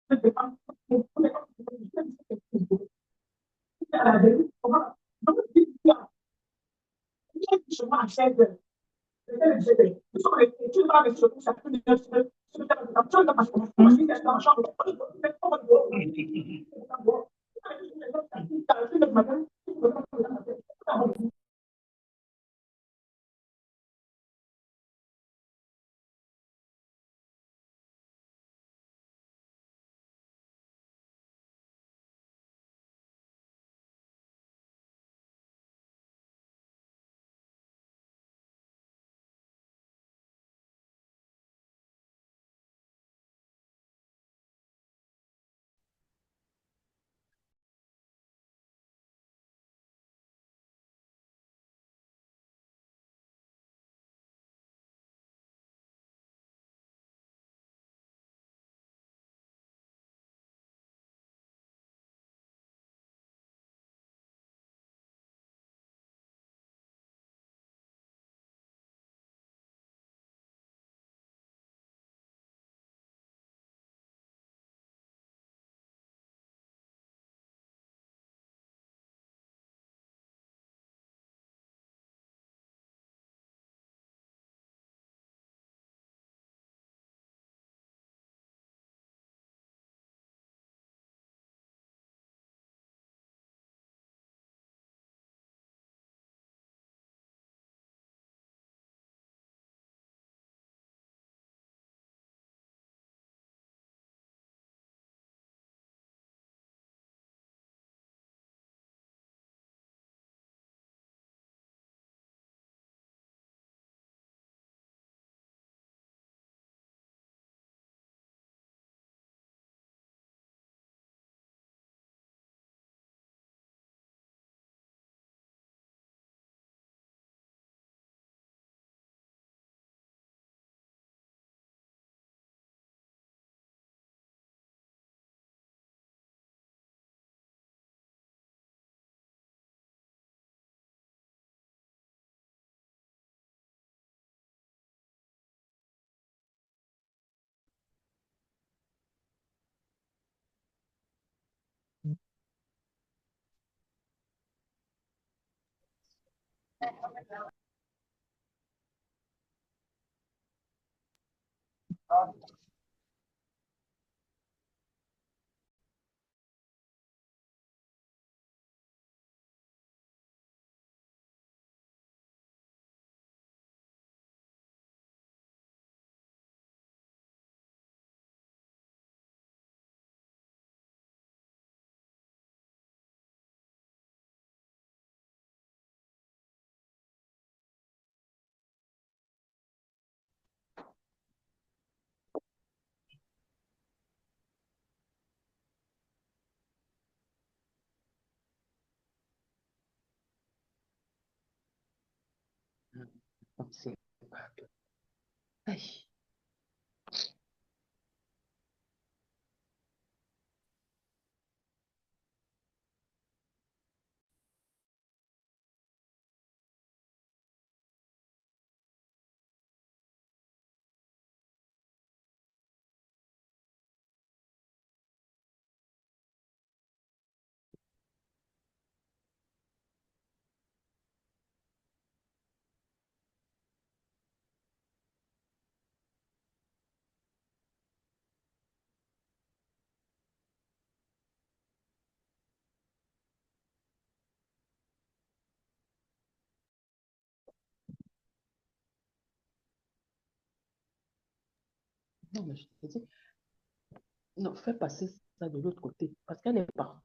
C'est Aïe. Non, mais je te dis, non, fais passer ça de l'autre côté. Parce qu'elle n'est pas.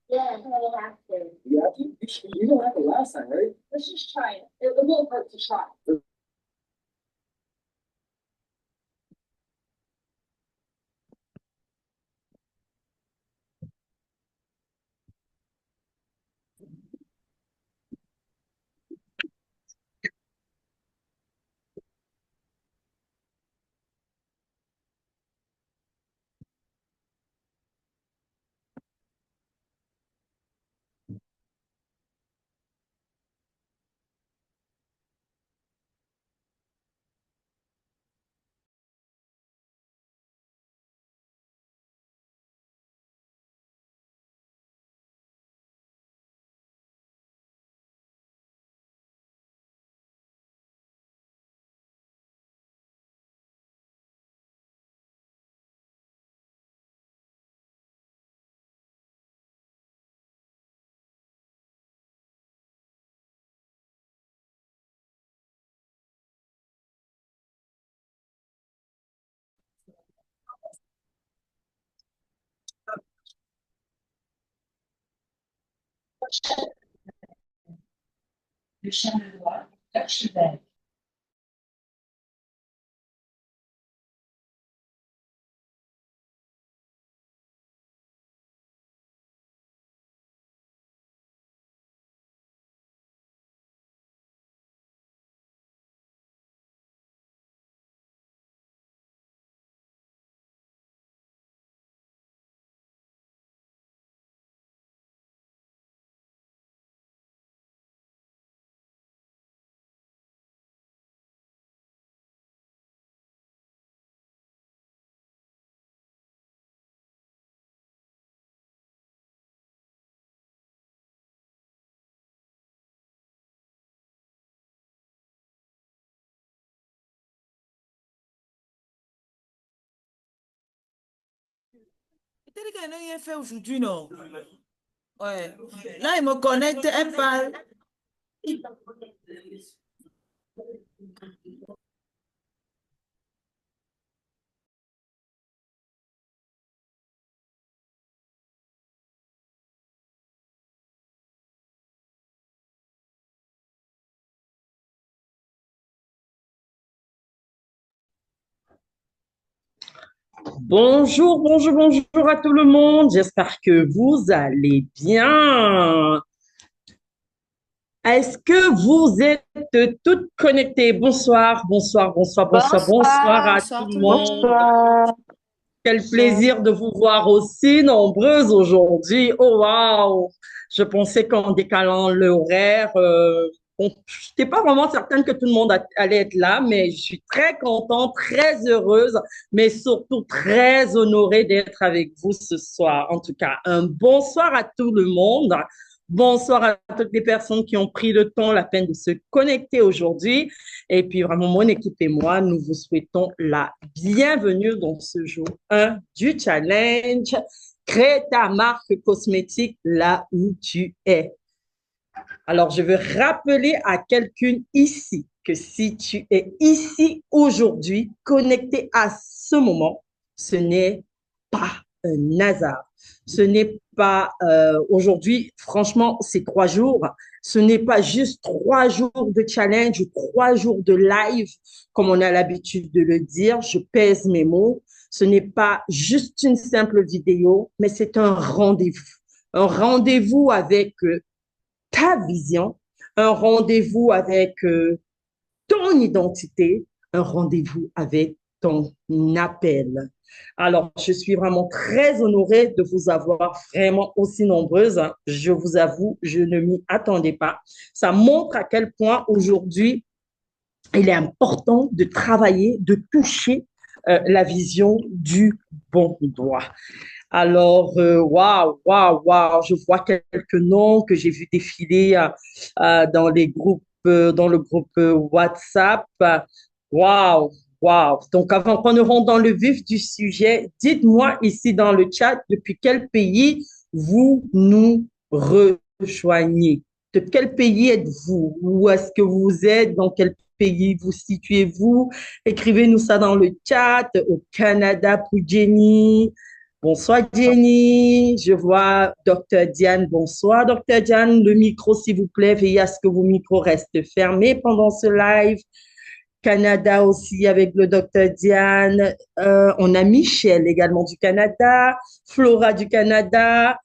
Yeah, we have to. You have to? You don't have it last time, right? Let's just try it. It won't hurt to try. Le chien de loi, l'archevêque. Peut-être qu'elle n'a rien fait aujourd'hui, non? Ouais. Là, il me connecte, elle parle. Bonjour, bonjour, bonjour à tout le monde. J'espère que vous allez bien. Est-ce que vous êtes toutes connectées? Bonsoir, bonsoir, bonsoir, bonsoir, bonsoir Bonsoir, à tout Bonsoir le tout le monde. monde. bonsoir, Quel bonsoir. plaisir de vous voir aussi nombreuses aujourd'hui. Oh waouh! Je pensais qu'en décalant l'horaire, je n'étais pas vraiment certaine que tout le monde allait être là, mais je suis très contente, très heureuse, mais surtout très honorée d'être avec vous ce soir. En tout cas, un bonsoir à tout le monde. Bonsoir à toutes les personnes qui ont pris le temps, la peine de se connecter aujourd'hui. Et puis vraiment, mon équipe et moi, nous vous souhaitons la bienvenue dans ce jour 1 du challenge. Crée ta marque cosmétique là où tu es. Alors, je veux rappeler à quelqu'un ici que si tu es ici aujourd'hui, connecté à ce moment, ce n'est pas un hasard. Ce n'est pas aujourd'hui, franchement, c'est 3 jours. Ce n'est pas juste 3 jours de challenge ou 3 jours de live, comme on a l'habitude de le dire. Je pèse mes mots. Ce n'est pas juste une simple vidéo, mais c'est un rendez-vous. Un rendez-vous avec ta vision, un rendez-vous avec ton identité, un rendez-vous avec ton appel. Alors, je suis vraiment très honorée de vous avoir vraiment aussi nombreuses. Je vous avoue, je ne m'y attendais pas. Ça montre à quel point aujourd'hui, il est important de travailler, de toucher la vision du bon doigt. Alors, waouh, waouh, waouh, je vois quelques noms que j'ai vu défiler dans les groupes, dans le groupe WhatsApp. Waouh, waouh. Donc, avant qu'on ne rentre dans le vif du sujet, dites-moi ici dans le chat depuis quel pays vous nous rejoignez. De quel pays êtes-vous? Où est-ce que vous êtes? Dans quel pays vous situez-vous? Écrivez-nous ça dans le chat. Au Canada pour Jenny, Bonsoir Jenny, je vois Docteur Diane. Bonsoir Docteur Diane, le micro s'il vous plaît, veillez à ce que vos micros restent fermés pendant ce live. Canada aussi avec le Docteur Diane. On a Michel également du Canada, Flora du Canada.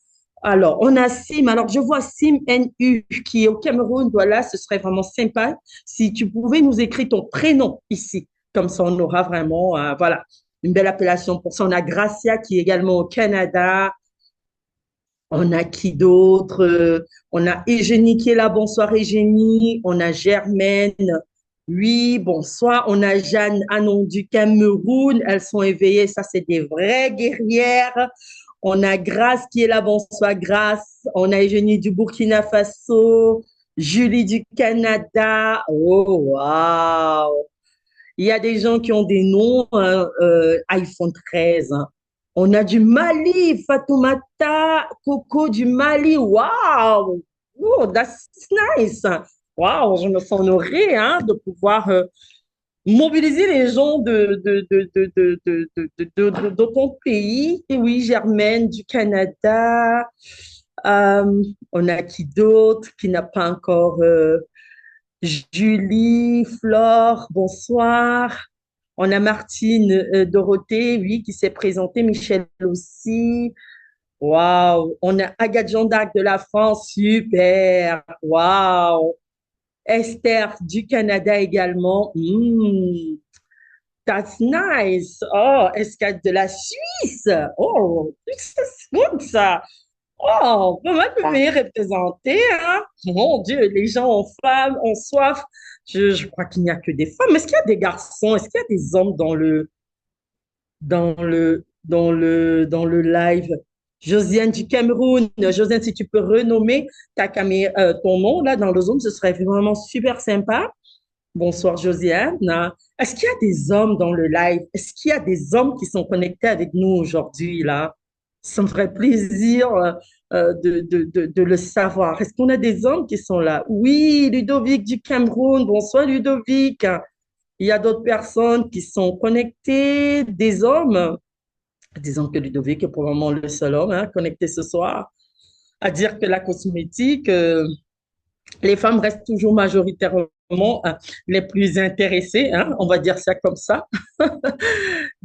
Alors, on a Sim. Alors, je vois Sim NU qui est au Cameroun. Voilà, ce serait vraiment sympa si tu pouvais nous écrire ton prénom ici. Comme ça, on aura vraiment, voilà, une belle appellation pour ça. On a Gracia qui est également au Canada. On a qui d'autre? On a Eugénie qui est là. Bonsoir Eugénie. On a Germaine. Oui, bonsoir. On a Jeanne Anon du Cameroun. Elles sont éveillées. Ça, c'est des vraies guerrières. On a Grace qui est là. Bonsoir Grace. On a Eugénie du Burkina Faso. Julie du Canada. Oh, wow. Il y a des gens qui ont des noms iPhone 13. Hein. On a du Mali, Fatoumata, Coco du Mali. Wow! Oh, that's nice. Wow, je me sens honorée hein, de pouvoir mobiliser les gens de ton pays. Et oui, Germaine du Canada. On a qui d'autre qui n'a pas encore Julie, Flore, bonsoir. On a Martine Dorothée, oui, qui s'est présentée. Michel aussi. Waouh. On a Agathe Jeanne d'Arc de la France, super. Waouh. Esther du Canada également. That's nice. Oh, Escade de la Suisse. Oh, c'est good ça. Oh, pas mal de pays représentés, hein? Mon Dieu, les gens ont faim, ont soif. Je crois qu'il n'y a que des femmes. Est-ce qu'il y a des garçons? Est-ce qu'il y a des hommes dans le live? Josiane du Cameroun. Josiane, si tu peux renommer ton nom là dans le Zoom, ce serait vraiment super sympa. Bonsoir, Josiane. Est-ce qu'il y a des hommes dans le live? Est-ce qu'il y a des hommes qui sont connectés avec nous aujourd'hui, là? Ça me ferait plaisir de le savoir. Est-ce qu'on a des hommes qui sont là? Oui, Ludovic du Cameroun. Bonsoir, Ludovic. Il y a d'autres personnes qui sont connectées, des hommes. Disons que Ludovic est probablement le seul homme hein, connecté ce soir. À dire que la cosmétique, les femmes restent toujours majoritairement les plus intéressées, hein, on va dire ça comme ça.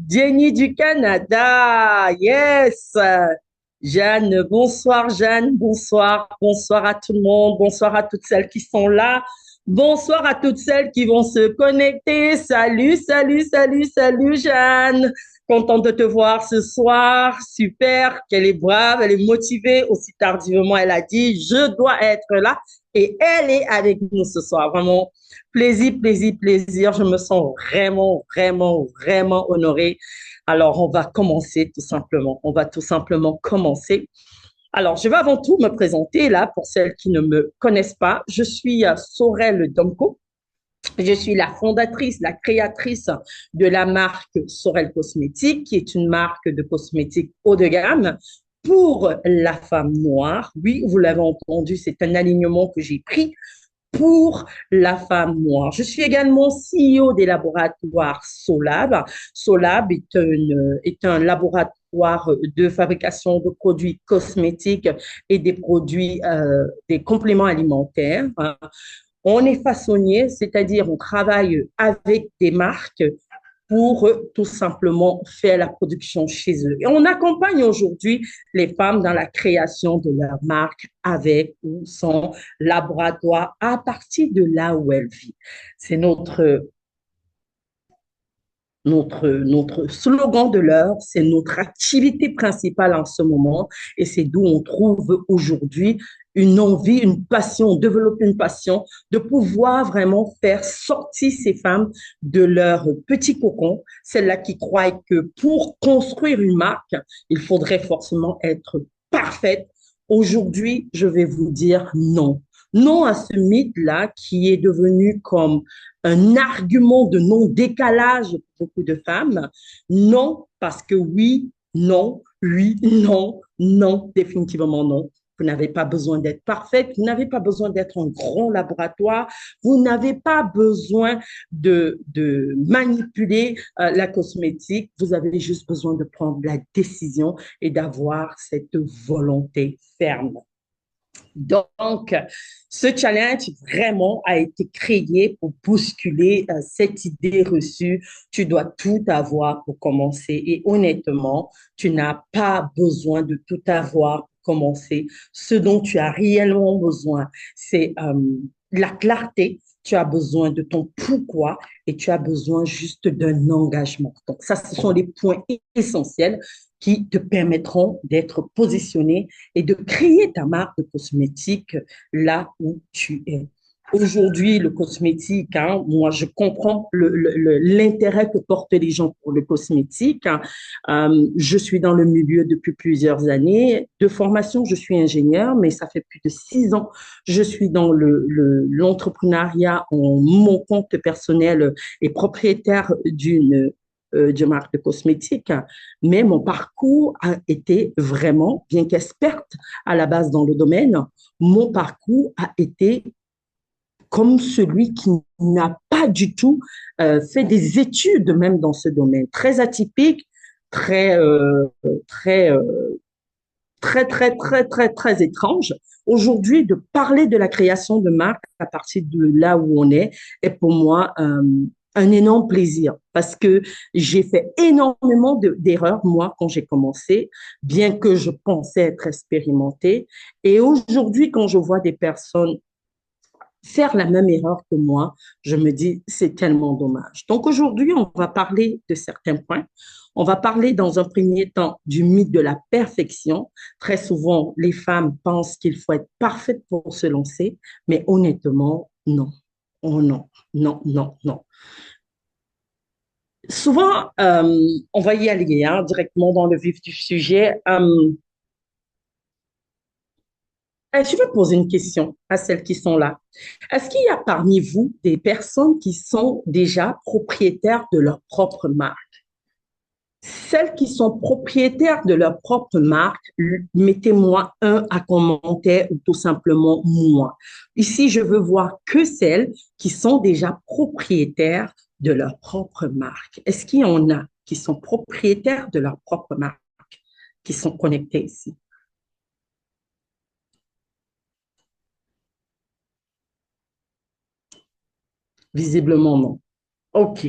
Jenny du Canada, yes. Jeanne, bonsoir Jeanne, bonsoir, bonsoir à tout le monde, bonsoir à toutes celles qui sont là, bonsoir à toutes celles qui vont se connecter. Salut, salut, salut, salut Jeanne. Contente de te voir ce soir, super, qu'elle est brave, elle est motivée, aussi tardivement elle a dit, je dois être là et elle est avec nous ce soir. Vraiment, plaisir, plaisir, plaisir. Je me sens vraiment, vraiment, vraiment honorée. Alors, on va commencer tout simplement. On va tout simplement commencer. Alors, je vais avant tout me présenter là pour celles qui ne me connaissent pas. Je suis Sorel Domko. Je suis la fondatrice, la créatrice de la marque Sorel Cosmétique, qui est une marque de cosmétiques haut de gamme pour la femme noire. Oui, vous l'avez entendu, c'est un alignement que j'ai pris pour la femme noire. Je suis également CEO des laboratoires Solab. Solab est un laboratoire de fabrication de produits cosmétiques et des produits, des compléments alimentaires. On est façonnier, c'est-à-dire on travaille avec des marques pour tout simplement faire la production chez eux. Et on accompagne aujourd'hui les femmes dans la création de leur marque avec ou sans laboratoire à partir de là où elles vivent. C'est notre slogan de l'heure, c'est notre activité principale en ce moment et c'est d'où on trouve aujourd'hui une envie, une passion, développer une passion de pouvoir vraiment faire sortir ces femmes de leur petit cocon, celles-là qui croient que pour construire une marque, il faudrait forcément être parfaite. Aujourd'hui, je vais vous dire non. Non à ce mythe-là qui est devenu comme un argument de non-décalage pour beaucoup de femmes. Non, parce que oui, non, non, définitivement non. Vous n'avez pas besoin d'être parfaite, vous n'avez pas besoin d'être un grand laboratoire, vous n'avez pas besoin de manipuler la cosmétique, vous avez juste besoin de prendre la décision et d'avoir cette volonté ferme. Donc, ce challenge vraiment a été créé pour bousculer cette idée reçue. Tu dois tout avoir pour commencer. Et honnêtement, tu n'as pas besoin de tout avoir pour commencer. Ce dont tu as réellement besoin, c'est la clarté. Tu as besoin de ton pourquoi et tu as besoin juste d'un engagement. Donc, ça, ce sont les points essentiels qui te permettront d'être positionné et de créer ta marque de cosmétique là où tu es. Aujourd'hui, le cosmétique, hein, moi, je comprends l'intérêt que portent les gens pour le cosmétique. Hein. Je suis dans le milieu depuis plusieurs années. De formation, je suis ingénieur, mais ça fait plus de 6 ans. Je suis dans l'entrepreneuriat en mon compte personnel et propriétaire d'une marque de cosmétiques, mais mon parcours a été vraiment, bien qu'experte à la base dans le domaine, mon parcours a été comme celui qui n'a pas du tout fait des études même dans ce domaine, très atypique, très, très, très étrange. Aujourd'hui, de parler de la création de marque à partir de là où on est pour moi un énorme plaisir parce que j'ai fait énormément d'erreurs, moi, quand j'ai commencé, bien que je pensais être expérimentée. Et aujourd'hui, quand je vois des personnes faire la même erreur que moi, je me dis, c'est tellement dommage. Donc aujourd'hui, on va parler de certains points. On va parler dans un premier temps du mythe de la perfection. Très souvent, les femmes pensent qu'il faut être parfaite pour se lancer, mais honnêtement, non. Oh non, non, non, non. Souvent, on va y aller hein, directement dans le vif du sujet. Je vais poser une question à celles qui sont là. Est-ce qu'il y a parmi vous des personnes qui sont déjà propriétaires de leur propre marque? Celles qui sont propriétaires de leur propre marque, mettez-moi un à commenter ou tout simplement moi. Ici, je veux voir que celles qui sont déjà propriétaires de leur propre marque. Est-ce qu'il y en a qui sont propriétaires de leur propre marque, qui sont connectés ici? Visiblement, non. OK.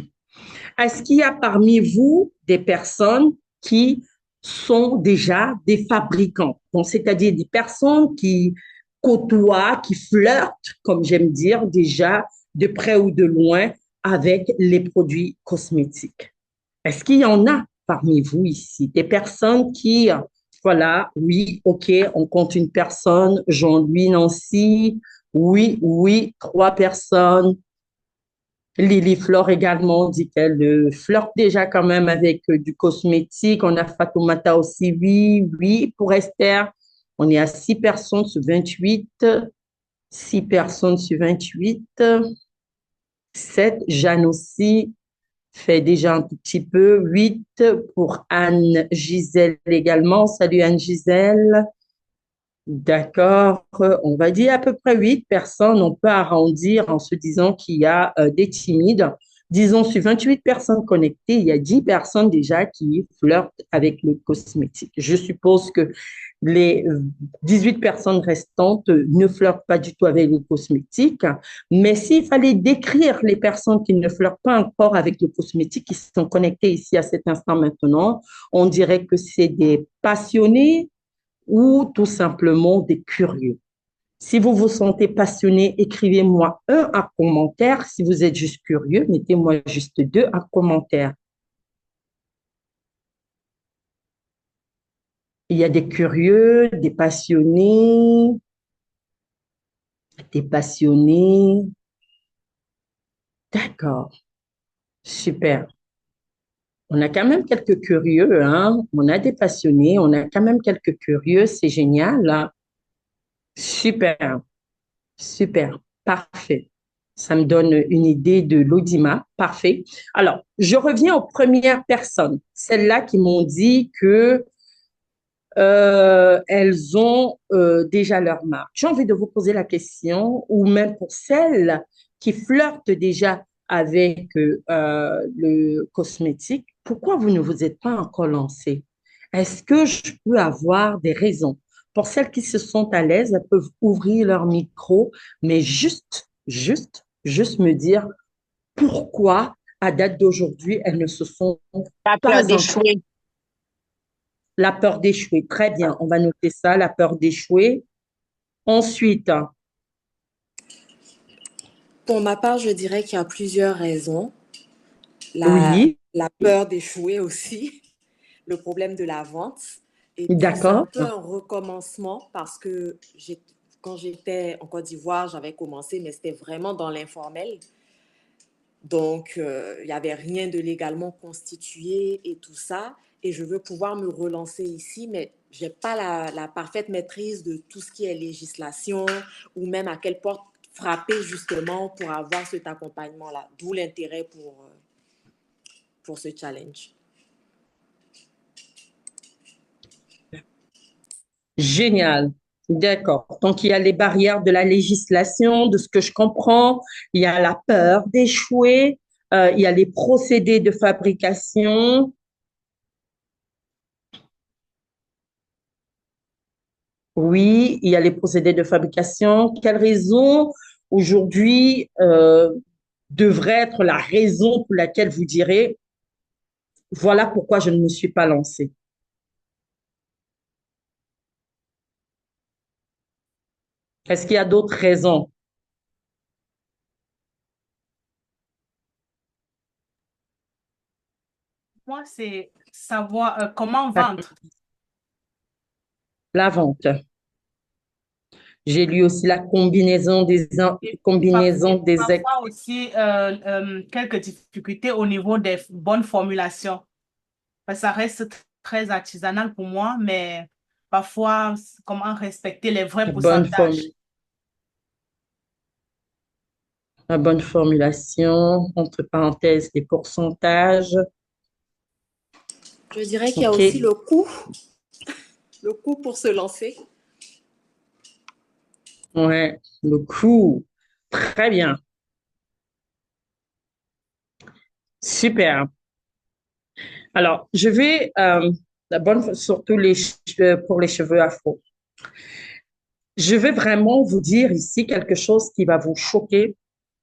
Est-ce qu'il y a parmi vous des personnes qui sont déjà des fabricants? Donc, c'est-à-dire des personnes qui côtoient, qui flirtent, comme j'aime dire, déjà de près ou de loin avec les produits cosmétiques. Est-ce qu'il y en a parmi vous ici des personnes qui, voilà, oui, OK, on compte une personne, Jean-Louis, Nancy, oui, oui, 3 personnes. Lily Flore également dit qu'elle flirte déjà quand même avec du cosmétique. On a Fatoumata aussi, oui, oui. Pour Esther, on est à 6 personnes sur 28. 6 personnes sur 28. 7. Jeanne aussi fait déjà un tout petit peu. 8 pour Anne Gisèle également. Salut Anne Gisèle. D'accord, on va dire à peu près 8 personnes. On peut arrondir en se disant qu'il y a des timides. Disons, sur 28 personnes connectées, il y a 10 personnes déjà qui flirtent avec le cosmétique. Je suppose que les 18 personnes restantes ne flirtent pas du tout avec le cosmétique. Mais s'il fallait décrire les personnes qui ne flirtent pas encore avec le cosmétique, qui sont connectées ici à cet instant maintenant, on dirait que c'est des passionnés ou tout simplement des curieux. Si vous vous sentez passionné, écrivez-moi un à commentaire. Si vous êtes juste curieux, mettez-moi juste 2 à commentaire. Il y a des curieux, des passionnés, des passionnés. D'accord, super. On a quand même quelques curieux, hein? On a des passionnés, on a quand même quelques curieux, c'est génial, hein? Super. Super, parfait. Ça me donne une idée de l'audimat. Parfait. Alors, je reviens aux premières personnes, celles-là qui m'ont dit que elles ont déjà leur marque. J'ai envie de vous poser la question, ou même pour celles qui flirtent déjà avec le cosmétique, pourquoi vous ne vous êtes pas encore lancé? Est-ce que je peux avoir des raisons? Pour celles qui se sentent à l'aise, elles peuvent ouvrir leur micro, mais juste me dire pourquoi, à date d'aujourd'hui, elles ne se sont La pas peur encore. d'échouer. La peur d'échouer. Très bien, on va noter ça, la peur d'échouer. Ensuite, Pour ma part, je dirais qu'il y a plusieurs raisons. oui, La peur d'échouer aussi, le problème de la vente. Et puis, c'est un d'accord, peu un recommencement parce que quand j'étais en Côte d'Ivoire, j'avais commencé, mais c'était vraiment dans l'informel. Donc, il n'y avait rien de légalement constitué et tout ça. Et je veux pouvoir me relancer ici, mais je n'ai pas la parfaite maîtrise de tout ce qui est législation ou même à quelle porte frapper justement pour avoir cet accompagnement-là. D'où l'intérêt pour ce challenge. génial. D'accord. Donc, il y a les barrières de la législation, de ce que je comprends. Il y a la peur d'échouer. Il y a les procédés de fabrication. Oui, il y a les procédés de fabrication. Quelle raison aujourd'hui devrait être la raison pour laquelle vous direz, voilà pourquoi je ne me suis pas lancée? Est-ce qu'il y a d'autres raisons? Moi, c'est savoir comment vendre. La vente. J'ai lu aussi la Et combinaison des parfois aussi quelques difficultés au niveau des bonnes formulations. Ça reste très artisanal pour moi, mais parfois, comment respecter les vrais bonnes pourcentages. la bonne formulation, entre parenthèses, des pourcentages. Je dirais qu'il y a OK. aussi le coût pour se lancer. Ouais, le coût. Très bien. Super. Alors, je vais, la bonne, surtout pour les cheveux afro. Je vais vraiment vous dire ici quelque chose qui va vous choquer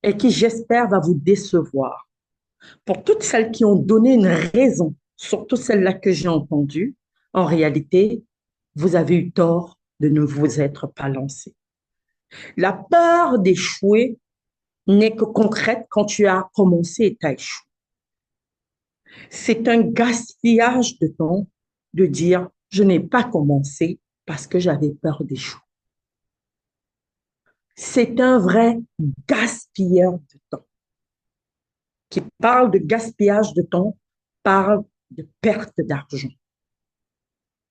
et qui, j'espère, va vous décevoir. Pour toutes celles qui ont donné une raison, surtout celle-là que j'ai entendue, en réalité, vous avez eu tort de ne vous être pas lancé. La peur d'échouer n'est que concrète quand tu as commencé et tu as échoué. C'est un gaspillage de temps de dire, je n'ai pas commencé parce que j'avais peur d'échouer. C'est un vrai gaspilleur de temps. Qui parle de gaspillage de temps, parle de perte d'argent.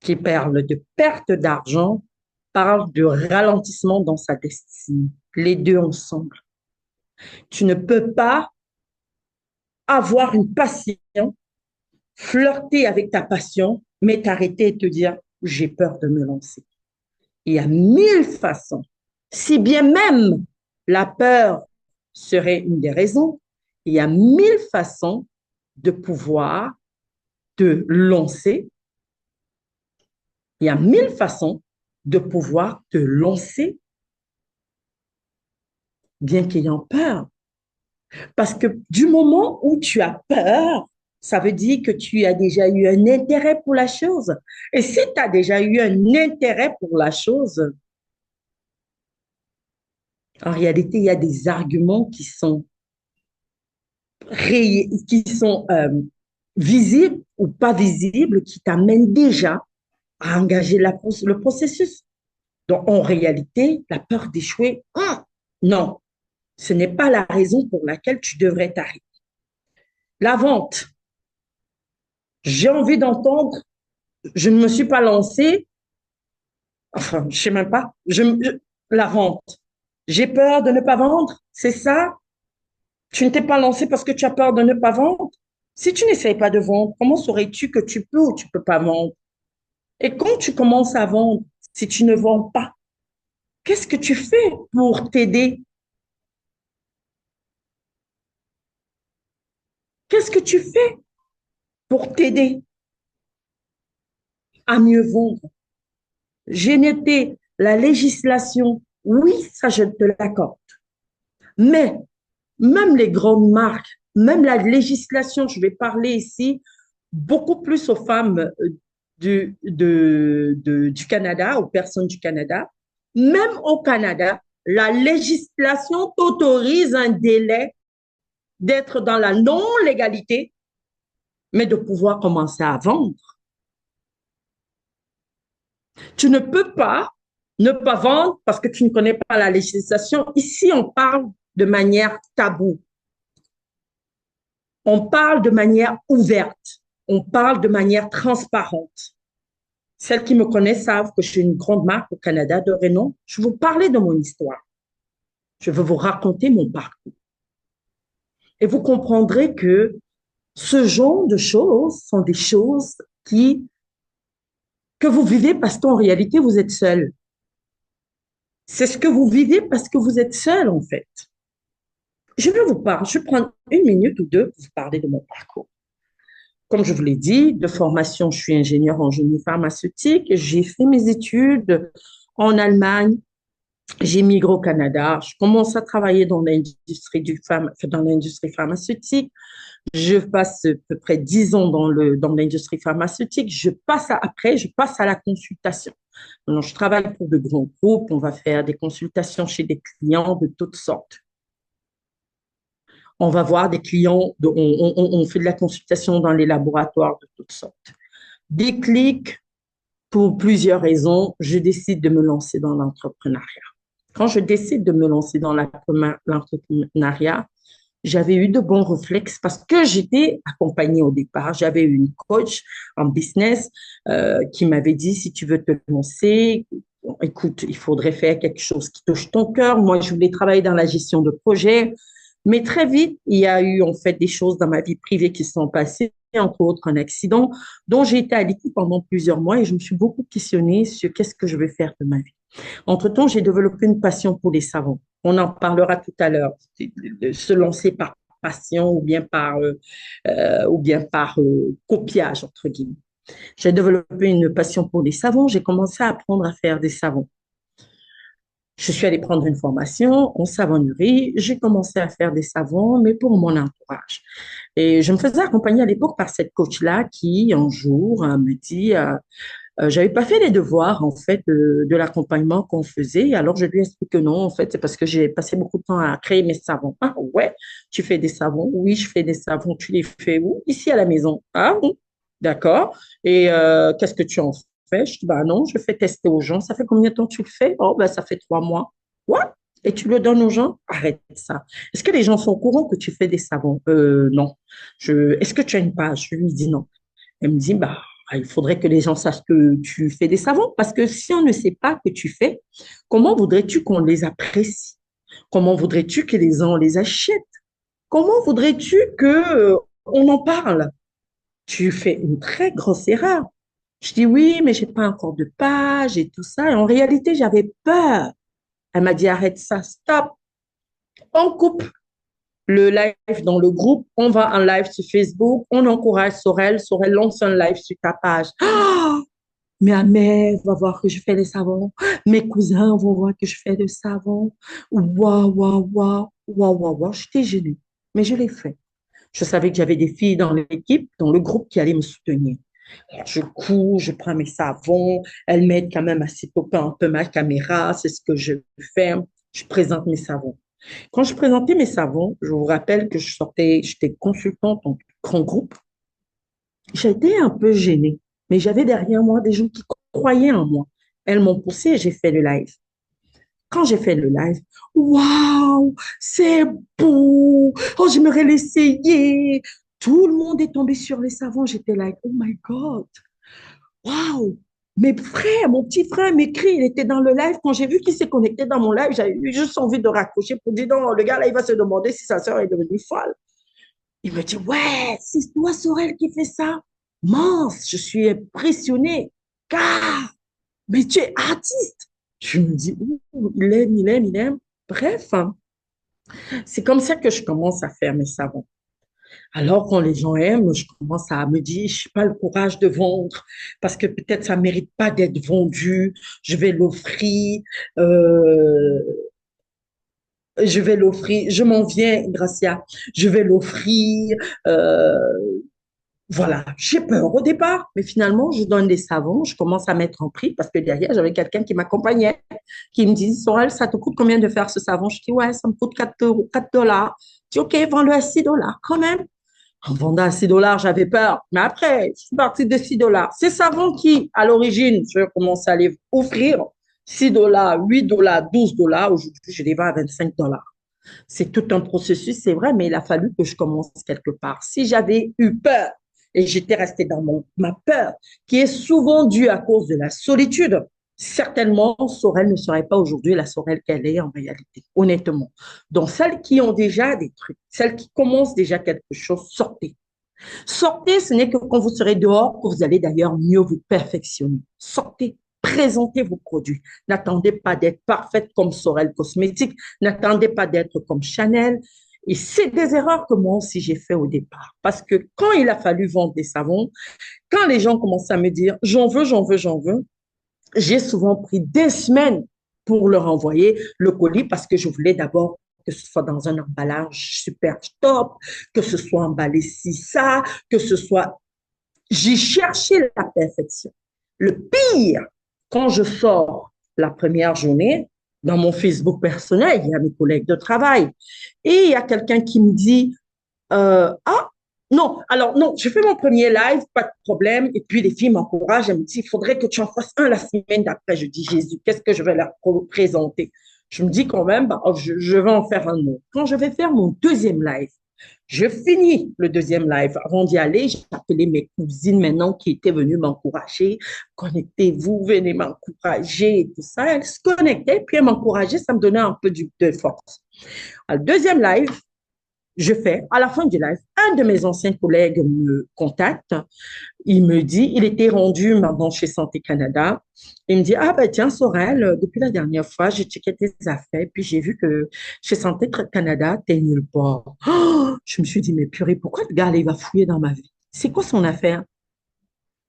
Qui parle de perte d'argent, parle de ralentissement dans sa destinée. Les deux ensemble. Tu ne peux pas avoir une passion, flirter avec ta passion, mais t'arrêter et te dire, j'ai peur de me lancer. Il y a 1000 façons. Si bien même la peur serait une des raisons, il y a 1000 façons de pouvoir te lancer. Il y a 1000 façons de pouvoir te lancer, bien qu'ayant peur. Parce que du moment où tu as peur, ça veut dire que tu as déjà eu un intérêt pour la chose. Et si tu as déjà eu un intérêt pour la chose, en réalité, il y a des arguments qui sont visibles ou pas visibles, qui t'amènent déjà à engager le processus. Donc, en réalité, la peur d'échouer, non, ce n'est pas la raison pour laquelle tu devrais t'arrêter. La vente, j'ai envie d'entendre, je ne me suis pas lancée, enfin, je ne sais même pas, la vente. J'ai peur de ne pas vendre, c'est ça? Tu ne t'es pas lancé parce que tu as peur de ne pas vendre? Si tu n'essayes pas de vendre, comment saurais-tu que tu peux ou tu ne peux pas vendre? Et quand tu commences à vendre, si tu ne vends pas, qu'est-ce que tu fais pour t'aider? Qu'est-ce que tu fais pour t'aider à mieux vendre? J'ai noté la législation. Oui, ça, je te l'accorde. Mais même les grandes marques, même la législation, je vais parler ici beaucoup plus aux femmes du Canada, aux personnes du Canada. Même au Canada, la législation t'autorise un délai d'être dans la non-légalité, mais de pouvoir commencer à vendre. Tu ne peux pas ne pas vendre parce que tu ne connais pas la législation. Ici, on parle de manière taboue. On parle de manière ouverte. On parle de manière transparente. Celles qui me connaissent savent que je suis une grande marque au Canada de renom. Je vais vous parler de mon histoire. Je vais vous raconter mon parcours. Et vous comprendrez que ce genre de choses sont des choses que vous vivez parce qu'en réalité, vous êtes seul. C'est ce que vous vivez parce que vous êtes seul, en fait. Je vais prendre une minute ou deux pour vous parler de mon parcours. Comme je vous l'ai dit, de formation, je suis ingénieure en génie pharmaceutique. J'ai fait mes études en Allemagne. J'ai migré au Canada. Je commence à travailler dans dans l'industrie pharmaceutique. Je passe à peu près 10 ans dans l'industrie pharmaceutique. Après, je passe à la consultation. Donc, je travaille pour de grands groupes. On va faire des consultations chez des clients de toutes sortes. On va voir des clients, on fait de la consultation dans les laboratoires de toutes sortes. Déclic, pour plusieurs raisons, je décide de me lancer dans l'entrepreneuriat. Quand je décide de me lancer dans l'entrepreneuriat, j'avais eu de bons réflexes parce que j'étais accompagnée au départ. J'avais une coach en business qui m'avait dit, si tu veux te lancer, écoute, il faudrait faire quelque chose qui touche ton cœur. Moi, je voulais travailler dans la gestion de projet. Mais très vite, il y a eu en fait des choses dans ma vie privée qui se sont passées, entre autres un accident dont j'ai été à l'écoute pendant plusieurs mois et je me suis beaucoup questionnée sur qu'est-ce que je vais faire de ma vie. Entre-temps, j'ai développé une passion pour les savons. On en parlera tout à l'heure. De se lancer par passion ou bien par copiage, entre guillemets. J'ai développé une passion pour les savons. J'ai commencé à apprendre à faire des savons. Je suis allée prendre une formation en savonnerie. J'ai commencé à faire des savons, mais pour mon entourage. Et je me faisais accompagner à l'époque par cette coach-là qui, un jour, me dit, j'avais pas fait les devoirs, en fait, de l'accompagnement qu'on faisait. Alors, je lui explique que non, en fait, c'est parce que j'ai passé beaucoup de temps à créer mes savons. Ah, ouais, tu fais des savons? Oui, je fais des savons. Tu les fais où? Ici à la maison. Ah, oui, d'accord. Et qu'est-ce que tu en fais? Je dis, bah non, je fais tester aux gens. Ça fait combien de temps que tu le fais? Oh, ben, ça fait 3 mois. What? Et tu le donnes aux gens? Arrête ça. Est-ce que les gens sont au courant que tu fais des savons? Non. Est-ce que tu as une page? Je lui dis non. Elle me dit, bah, il faudrait que les gens sachent que tu fais des savons, parce que si on ne sait pas que tu fais, comment voudrais-tu qu'on les apprécie? Comment voudrais-tu que les gens les achètent? Comment voudrais-tu que on en parle? Tu fais une très grosse erreur. Je dis oui, mais j'ai pas encore de page et tout ça. Et en réalité, j'avais peur. Elle m'a dit arrête ça, stop. On coupe le live dans le groupe, on va en live sur Facebook, on encourage Sorel, Sorel lance un live sur ta page. Oh, mais Amel va voir que je fais des savons, mes cousins vont voir que je fais des savons. Waouh, waouh, waouh, waouh, waouh, waouh, j'étais gênée, mais je l'ai fait. Je savais que j'avais des filles dans l'équipe, dans le groupe qui allaient me soutenir. Alors, je cours, je prends mes savons, elles m'aident quand même à stopper un peu ma caméra, c'est ce que je fais, je présente mes savons. Quand je présentais mes savons, je vous rappelle que j'étais consultante en grand groupe. J'étais un peu gênée, mais j'avais derrière moi des gens qui croyaient en moi. Elles m'ont poussée et j'ai fait le live. Quand j'ai fait le live, waouh, c'est beau! Oh, j'aimerais l'essayer! Tout le monde est tombé sur les savons. J'étais like, oh my God! Waouh! Mes frères, mon petit frère m'écrit, il était dans le live. Quand j'ai vu qu'il s'est connecté dans mon live, j'avais eu juste envie de raccrocher pour dire non, le gars là, il va se demander si sa sœur est devenue folle. Il me dit, ouais, c'est toi, Sorel, qui fait ça. Mince, je suis impressionnée. Car, mais tu es artiste. Je me dis, ouh, il aime, il aime, il aime. Bref, hein, c'est comme ça que je commence à faire mes savons. Alors, quand les gens aiment, je commence à me dire, je n'ai pas le courage de vendre parce que peut-être ça ne mérite pas d'être vendu. Je vais l'offrir. euh, je vais l'offrir. Je m'en viens, Gracia. Je vais l'offrir. euh, voilà, j'ai peur au départ, mais finalement, je donne des savons, je commence à mettre en prix parce que derrière, j'avais quelqu'un qui m'accompagnait, qui me dit, Sorel, ça te coûte combien de faire ce savon? Je dis, ouais, ça me coûte 4 euros, 4 dollars. Je dis, OK, vends-le à 6 dollars quand même. En vendant à 6 dollars, j'avais peur. Mais après, je suis partie de 6 dollars. Ces savons qui, à l'origine, je commence à les offrir 6 dollars, 8 dollars, 12 dollars. Aujourd'hui, je les vends à 25 dollars. C'est tout un processus, c'est vrai, mais il a fallu que je commence quelque part. Si j'avais eu peur et j'étais restée dans ma peur, qui est souvent due à cause de la solitude, certainement, Sorel ne serait pas aujourd'hui la Sorel qu'elle est en réalité, honnêtement. Donc, celles qui ont déjà des trucs, celles qui commencent déjà quelque chose, sortez. Sortez, ce n'est que quand vous serez dehors que vous allez d'ailleurs mieux vous perfectionner. Sortez, présentez vos produits. N'attendez pas d'être parfaite comme Sorel Cosmétique. N'attendez pas d'être comme Chanel. Et c'est des erreurs que moi aussi j'ai fait au départ. Parce que quand il a fallu vendre des savons, quand les gens commencent à me dire j'en veux, j'en veux, j'en veux, j'ai souvent pris des semaines pour leur envoyer le colis parce que je voulais d'abord que ce soit dans un emballage super top, que ce soit emballé ci, ça, que ce soit... J'ai cherché la perfection. Le pire, quand je sors la première journée, dans mon Facebook personnel, il y a mes collègues de travail, et il y a quelqu'un qui me dit, ah, non, alors non, je fais mon premier live, pas de problème. Et puis les filles m'encouragent, elles me disent, il faudrait que tu en fasses un la semaine d'après. Je dis, Jésus, qu'est-ce que je vais leur présenter? Je me dis quand même, bah, je vais en faire un autre. Quand je vais faire mon deuxième live, je finis le deuxième live. Avant d'y aller, j'ai appelé mes cousines maintenant qui étaient venues m'encourager. Connectez-vous, venez m'encourager et tout ça. Elles se connectaient, puis elles m'encourageaient, ça me donnait un peu de force. Le deuxième live, je fais, à la fin du live, un de mes anciens collègues me contacte. Il me dit, il était rendu maintenant chez Santé Canada. Il me dit, ah ben tiens, Sorel, depuis la dernière fois, j'ai checké tes affaires, puis j'ai vu que chez Santé Canada, t'es nulle part. Oh, je me suis dit, mais purée, pourquoi le gars, là, il va fouiller dans ma vie? C'est quoi son affaire?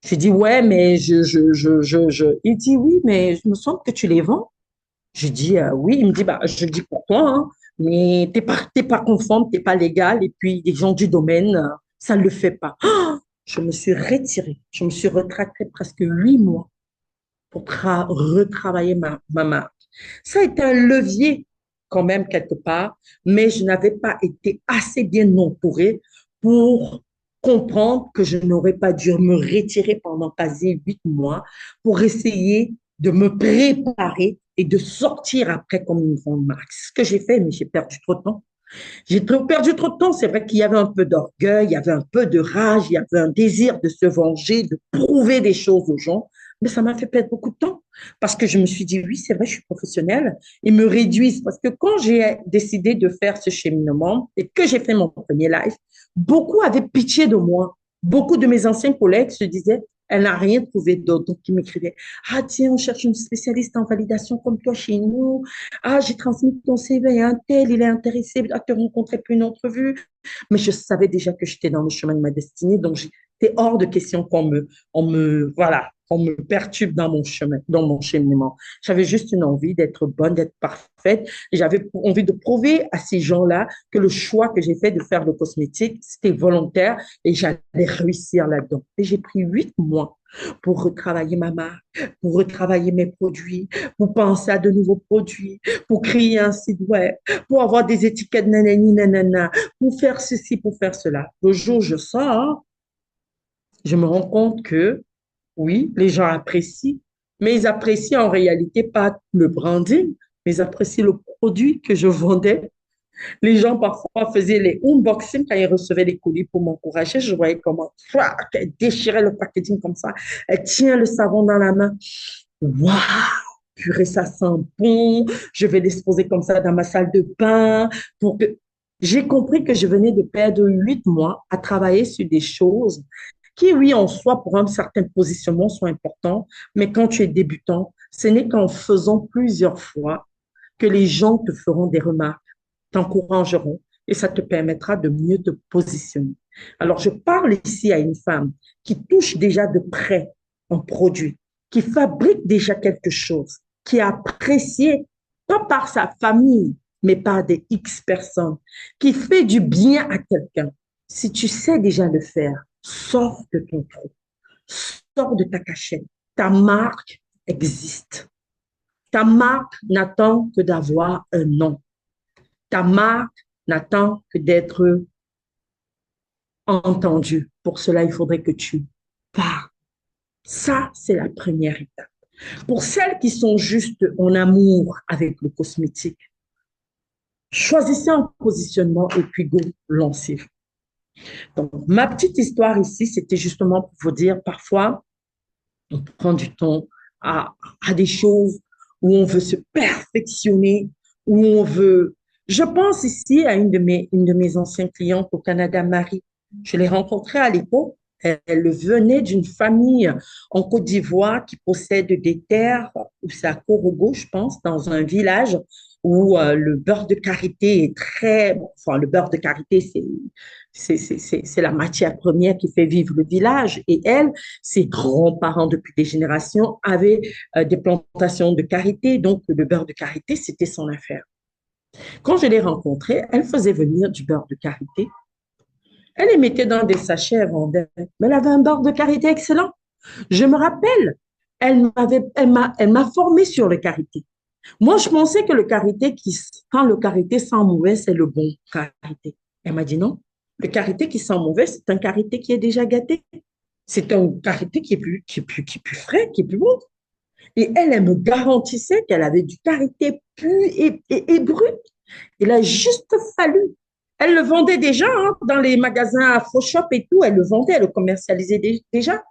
J'ai dit, ouais, mais Il dit, oui, mais il me semble que tu les vends. Je dis oui, il me dit, bah, je le dis pour toi, hein, mais t'es pas conforme, t'es pas légal, et puis les gens du domaine, ça ne le fait pas. Ah, je me suis retirée, je me suis retractée presque 8 mois pour retravailler ma marque. Ça a été un levier quand même quelque part, mais je n'avais pas été assez bien entourée pour comprendre que je n'aurais pas dû me retirer pendant quasi 8 mois pour essayer de me préparer et de sortir après comme une grande marque. C'est ce que j'ai fait, mais j'ai perdu trop de temps. J'ai perdu trop de temps. C'est vrai qu'il y avait un peu d'orgueil, il y avait un peu de rage, il y avait un désir de se venger, de prouver des choses aux gens. Mais ça m'a fait perdre beaucoup de temps parce que je me suis dit, oui, c'est vrai, je suis professionnelle. Ils me réduisent parce que quand j'ai décidé de faire ce cheminement et que j'ai fait mon premier live, beaucoup avaient pitié de moi. Beaucoup de mes anciens collègues se disaient, elle n'a rien trouvé d'autre. Donc, ils m'écrivaient, ah, tiens, on cherche une spécialiste en validation comme toi chez nous. Ah, j'ai transmis ton CV à un tel, il est intéressé à te rencontrer pour une entrevue. Mais je savais déjà que j'étais dans le chemin de ma destinée, donc j'étais hors de question voilà, on me perturbe dans mon chemin, dans mon cheminement. J'avais juste une envie d'être bonne, d'être parfaite. J'avais envie de prouver à ces gens-là que le choix que j'ai fait de faire le cosmétique, c'était volontaire et j'allais réussir là-dedans. Et j'ai pris 8 mois pour retravailler ma marque, pour retravailler mes produits, pour penser à de nouveaux produits, pour créer un site web, pour avoir des étiquettes nanani nanana, pour faire ceci, pour faire cela. Le jour où je sors, je me rends compte que oui, les gens apprécient, mais ils apprécient en réalité pas le branding, mais ils apprécient le produit que je vendais. Les gens parfois faisaient les unboxings quand ils recevaient les colis pour m'encourager. Je voyais comment elle déchirait le packaging comme ça. Elle tient le savon dans la main. Waouh! Purée, ça sent bon. Je vais l'exposer comme ça dans ma salle de bain pour que... J'ai compris que je venais de perdre 8 mois à travailler sur des choses qui, oui, en soi, pour un certain positionnement, sont importants, mais quand tu es débutant, ce n'est qu'en faisant plusieurs fois que les gens te feront des remarques, t'encourageront et ça te permettra de mieux te positionner. Alors, je parle ici à une femme qui touche déjà de près un produit, qui fabrique déjà quelque chose, qui est apprécié, pas par sa famille, mais par des X personnes, qui fait du bien à quelqu'un. Si tu sais déjà le faire, sors de ton trou, sors de ta cachette. Ta marque existe. Ta marque n'attend que d'avoir un nom. Ta marque n'attend que d'être entendue. Pour cela, il faudrait que tu parles. Ça, c'est la première étape. Pour celles qui sont juste en amour avec le cosmétique, choisissez un positionnement et puis go, lancez-vous. Donc, ma petite histoire ici, c'était justement pour vous dire, parfois, on prend du temps à des choses où on veut se perfectionner, où on veut... Je pense ici à une de mes anciennes clientes au Canada, Marie. Je l'ai rencontrée à l'époque. Elle venait d'une famille en Côte d'Ivoire qui possède des terres, où c'est à Korogo, je pense, dans un village où le beurre de karité est très... Enfin, le beurre de karité, c'est la matière première qui fait vivre le village. Et elle, ses grands-parents depuis des générations avaient des plantations de karité. Donc, le beurre de karité, c'était son affaire. Quand je l'ai rencontrée, elle faisait venir du beurre de karité. Elle les mettait dans des sachets, elle vendait. Mais elle avait un beurre de karité excellent. Je me rappelle, elle m'a formée sur le karité. Moi, je pensais que le karité, quand le karité sent mauvais, c'est le bon karité. Elle m'a dit non. Le karité qui sent mauvais, c'est un karité qui est déjà gâté. C'est un karité qui est plus frais, qui est plus bon. Et elle me garantissait qu'elle avait du karité pu et brut. Il a juste fallu. Elle le vendait déjà hein, dans les magasins AfroShop et tout. Elle le vendait, elle le commercialisait déjà.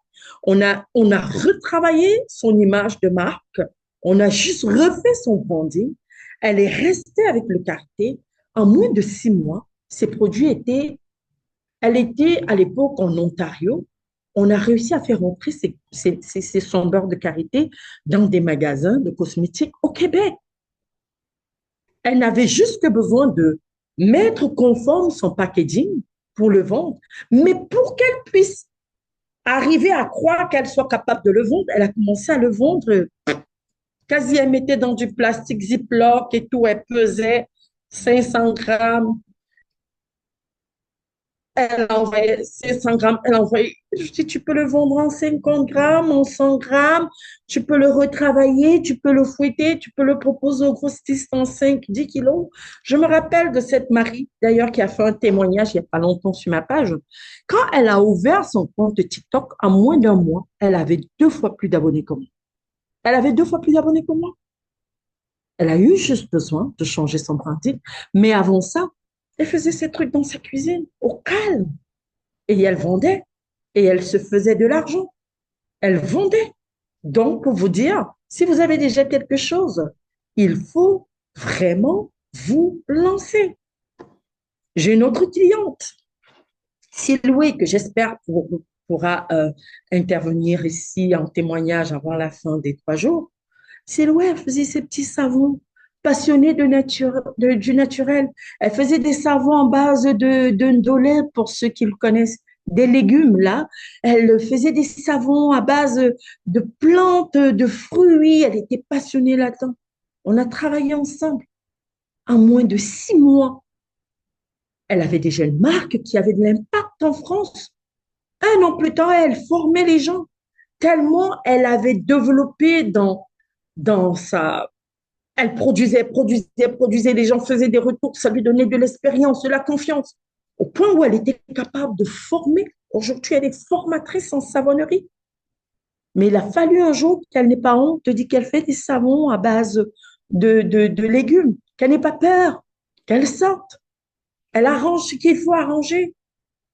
On a retravaillé son image de marque. On a juste refait son branding. Elle est restée avec le karité. En moins de 6 mois, ses produits étaient... Elle était à l'époque en Ontario. On a réussi à faire entrer son beurre de karité dans des magasins de cosmétiques au Québec. Elle n'avait juste besoin de mettre conforme son packaging pour le vendre. Mais pour qu'elle puisse arriver à croire qu'elle soit capable de le vendre, elle a commencé à le vendre quasi, elle mettait dans du plastique Ziploc et tout, elle pesait 500 grammes. Elle envoyait 500 grammes, elle envoyait, je dis, tu peux le vendre en 50 grammes, en 100 grammes, tu peux le retravailler, tu peux le fouetter, tu peux le proposer aux grossistes en 5, 10 kilos. Je me rappelle de cette Marie, d'ailleurs, qui a fait un témoignage il n'y a pas longtemps sur ma page. Quand elle a ouvert son compte TikTok, en moins d'un mois, elle avait 2 fois plus d'abonnés que moi. Elle avait 2 fois plus d'abonnés que moi. Elle a eu juste besoin de changer son branding. Mais avant ça, elle faisait ses trucs dans sa cuisine, au calme. Et elle vendait. Et elle se faisait de l'argent. Elle vendait. Donc, pour vous dire, si vous avez déjà quelque chose, il faut vraiment vous lancer. J'ai une autre cliente, Sylvie, que j'espère pourra intervenir ici en témoignage avant la fin des 3 jours. Sylvie, elle faisait ses petits savons, passionnée du naturel. Elle faisait des savons en base de ndolé, pour ceux qui le connaissent, des légumes, là. Elle faisait des savons à base de plantes, de fruits. Elle était passionnée là-dedans. On a travaillé ensemble. En moins de 6 mois, elle avait déjà une marque qui avait de l'impact en France. 1 an plus tard, elle formait les gens. Tellement elle avait développé dans sa... Elle produisait, les gens faisaient des retours, ça lui donnait de l'expérience, de la confiance, au point où elle était capable de former. Aujourd'hui, elle est formatrice en savonnerie. Mais il a fallu un jour qu'elle n'ait pas honte de dire qu'elle fait des savons à base de légumes, qu'elle n'ait pas peur, qu'elle sorte. Elle arrange ce qu'il faut arranger.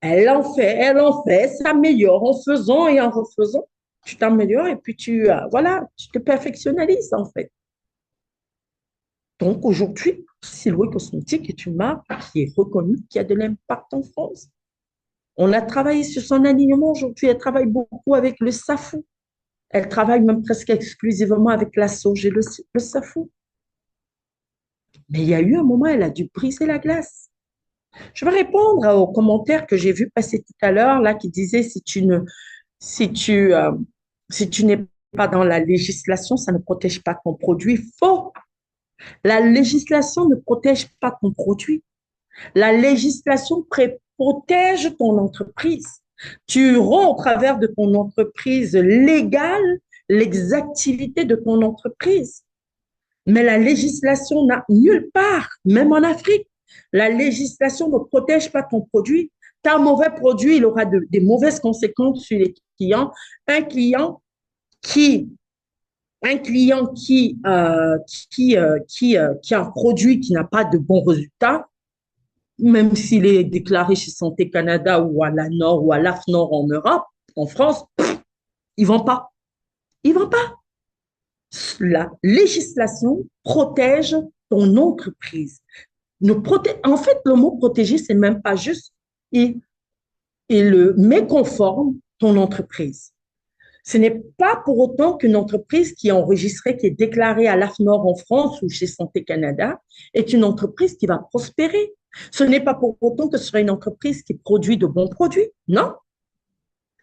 Elle en fait, s'améliore en faisant et en refaisant. Tu t'améliores et puis voilà, tu te perfectionnalises en fait. Donc aujourd'hui, Sylvie Cosmétique est une marque qui est reconnue, qui a de l'impact en France. On a travaillé sur son alignement. Aujourd'hui, elle travaille beaucoup avec le SAFU. Elle travaille même presque exclusivement avec la sauge et le SAFU. Mais il y a eu un moment, elle a dû briser la glace. Je vais répondre aux commentaires que j'ai vu passer tout à l'heure, là, qui disaient si tu, euh, si tu n'es pas dans la législation, ça ne protège pas ton produit. Faux! La législation ne protège pas ton produit. La législation protège ton entreprise. Tu rends au travers de ton entreprise légale l'exactivité de ton entreprise. Mais la législation n'a nulle part, même en Afrique. La législation ne protège pas ton produit. Tu as un mauvais produit, il aura des mauvaises conséquences sur les clients. Un client qui qui a un produit qui n'a pas de bons résultats, même s'il est déclaré chez Santé Canada ou à la Nord ou à l'AFNOR en Europe, en France, ils ne vont pas. Ils ne vont pas. La législation protège ton entreprise. En fait, le mot protéger, c'est même pas juste. Il le met conforme ton entreprise. Ce n'est pas pour autant qu'une entreprise qui est enregistrée, qui est déclarée à l'AFNOR en France ou chez Santé Canada, est une entreprise qui va prospérer. Ce n'est pas pour autant que ce sera une entreprise qui produit de bons produits. Non.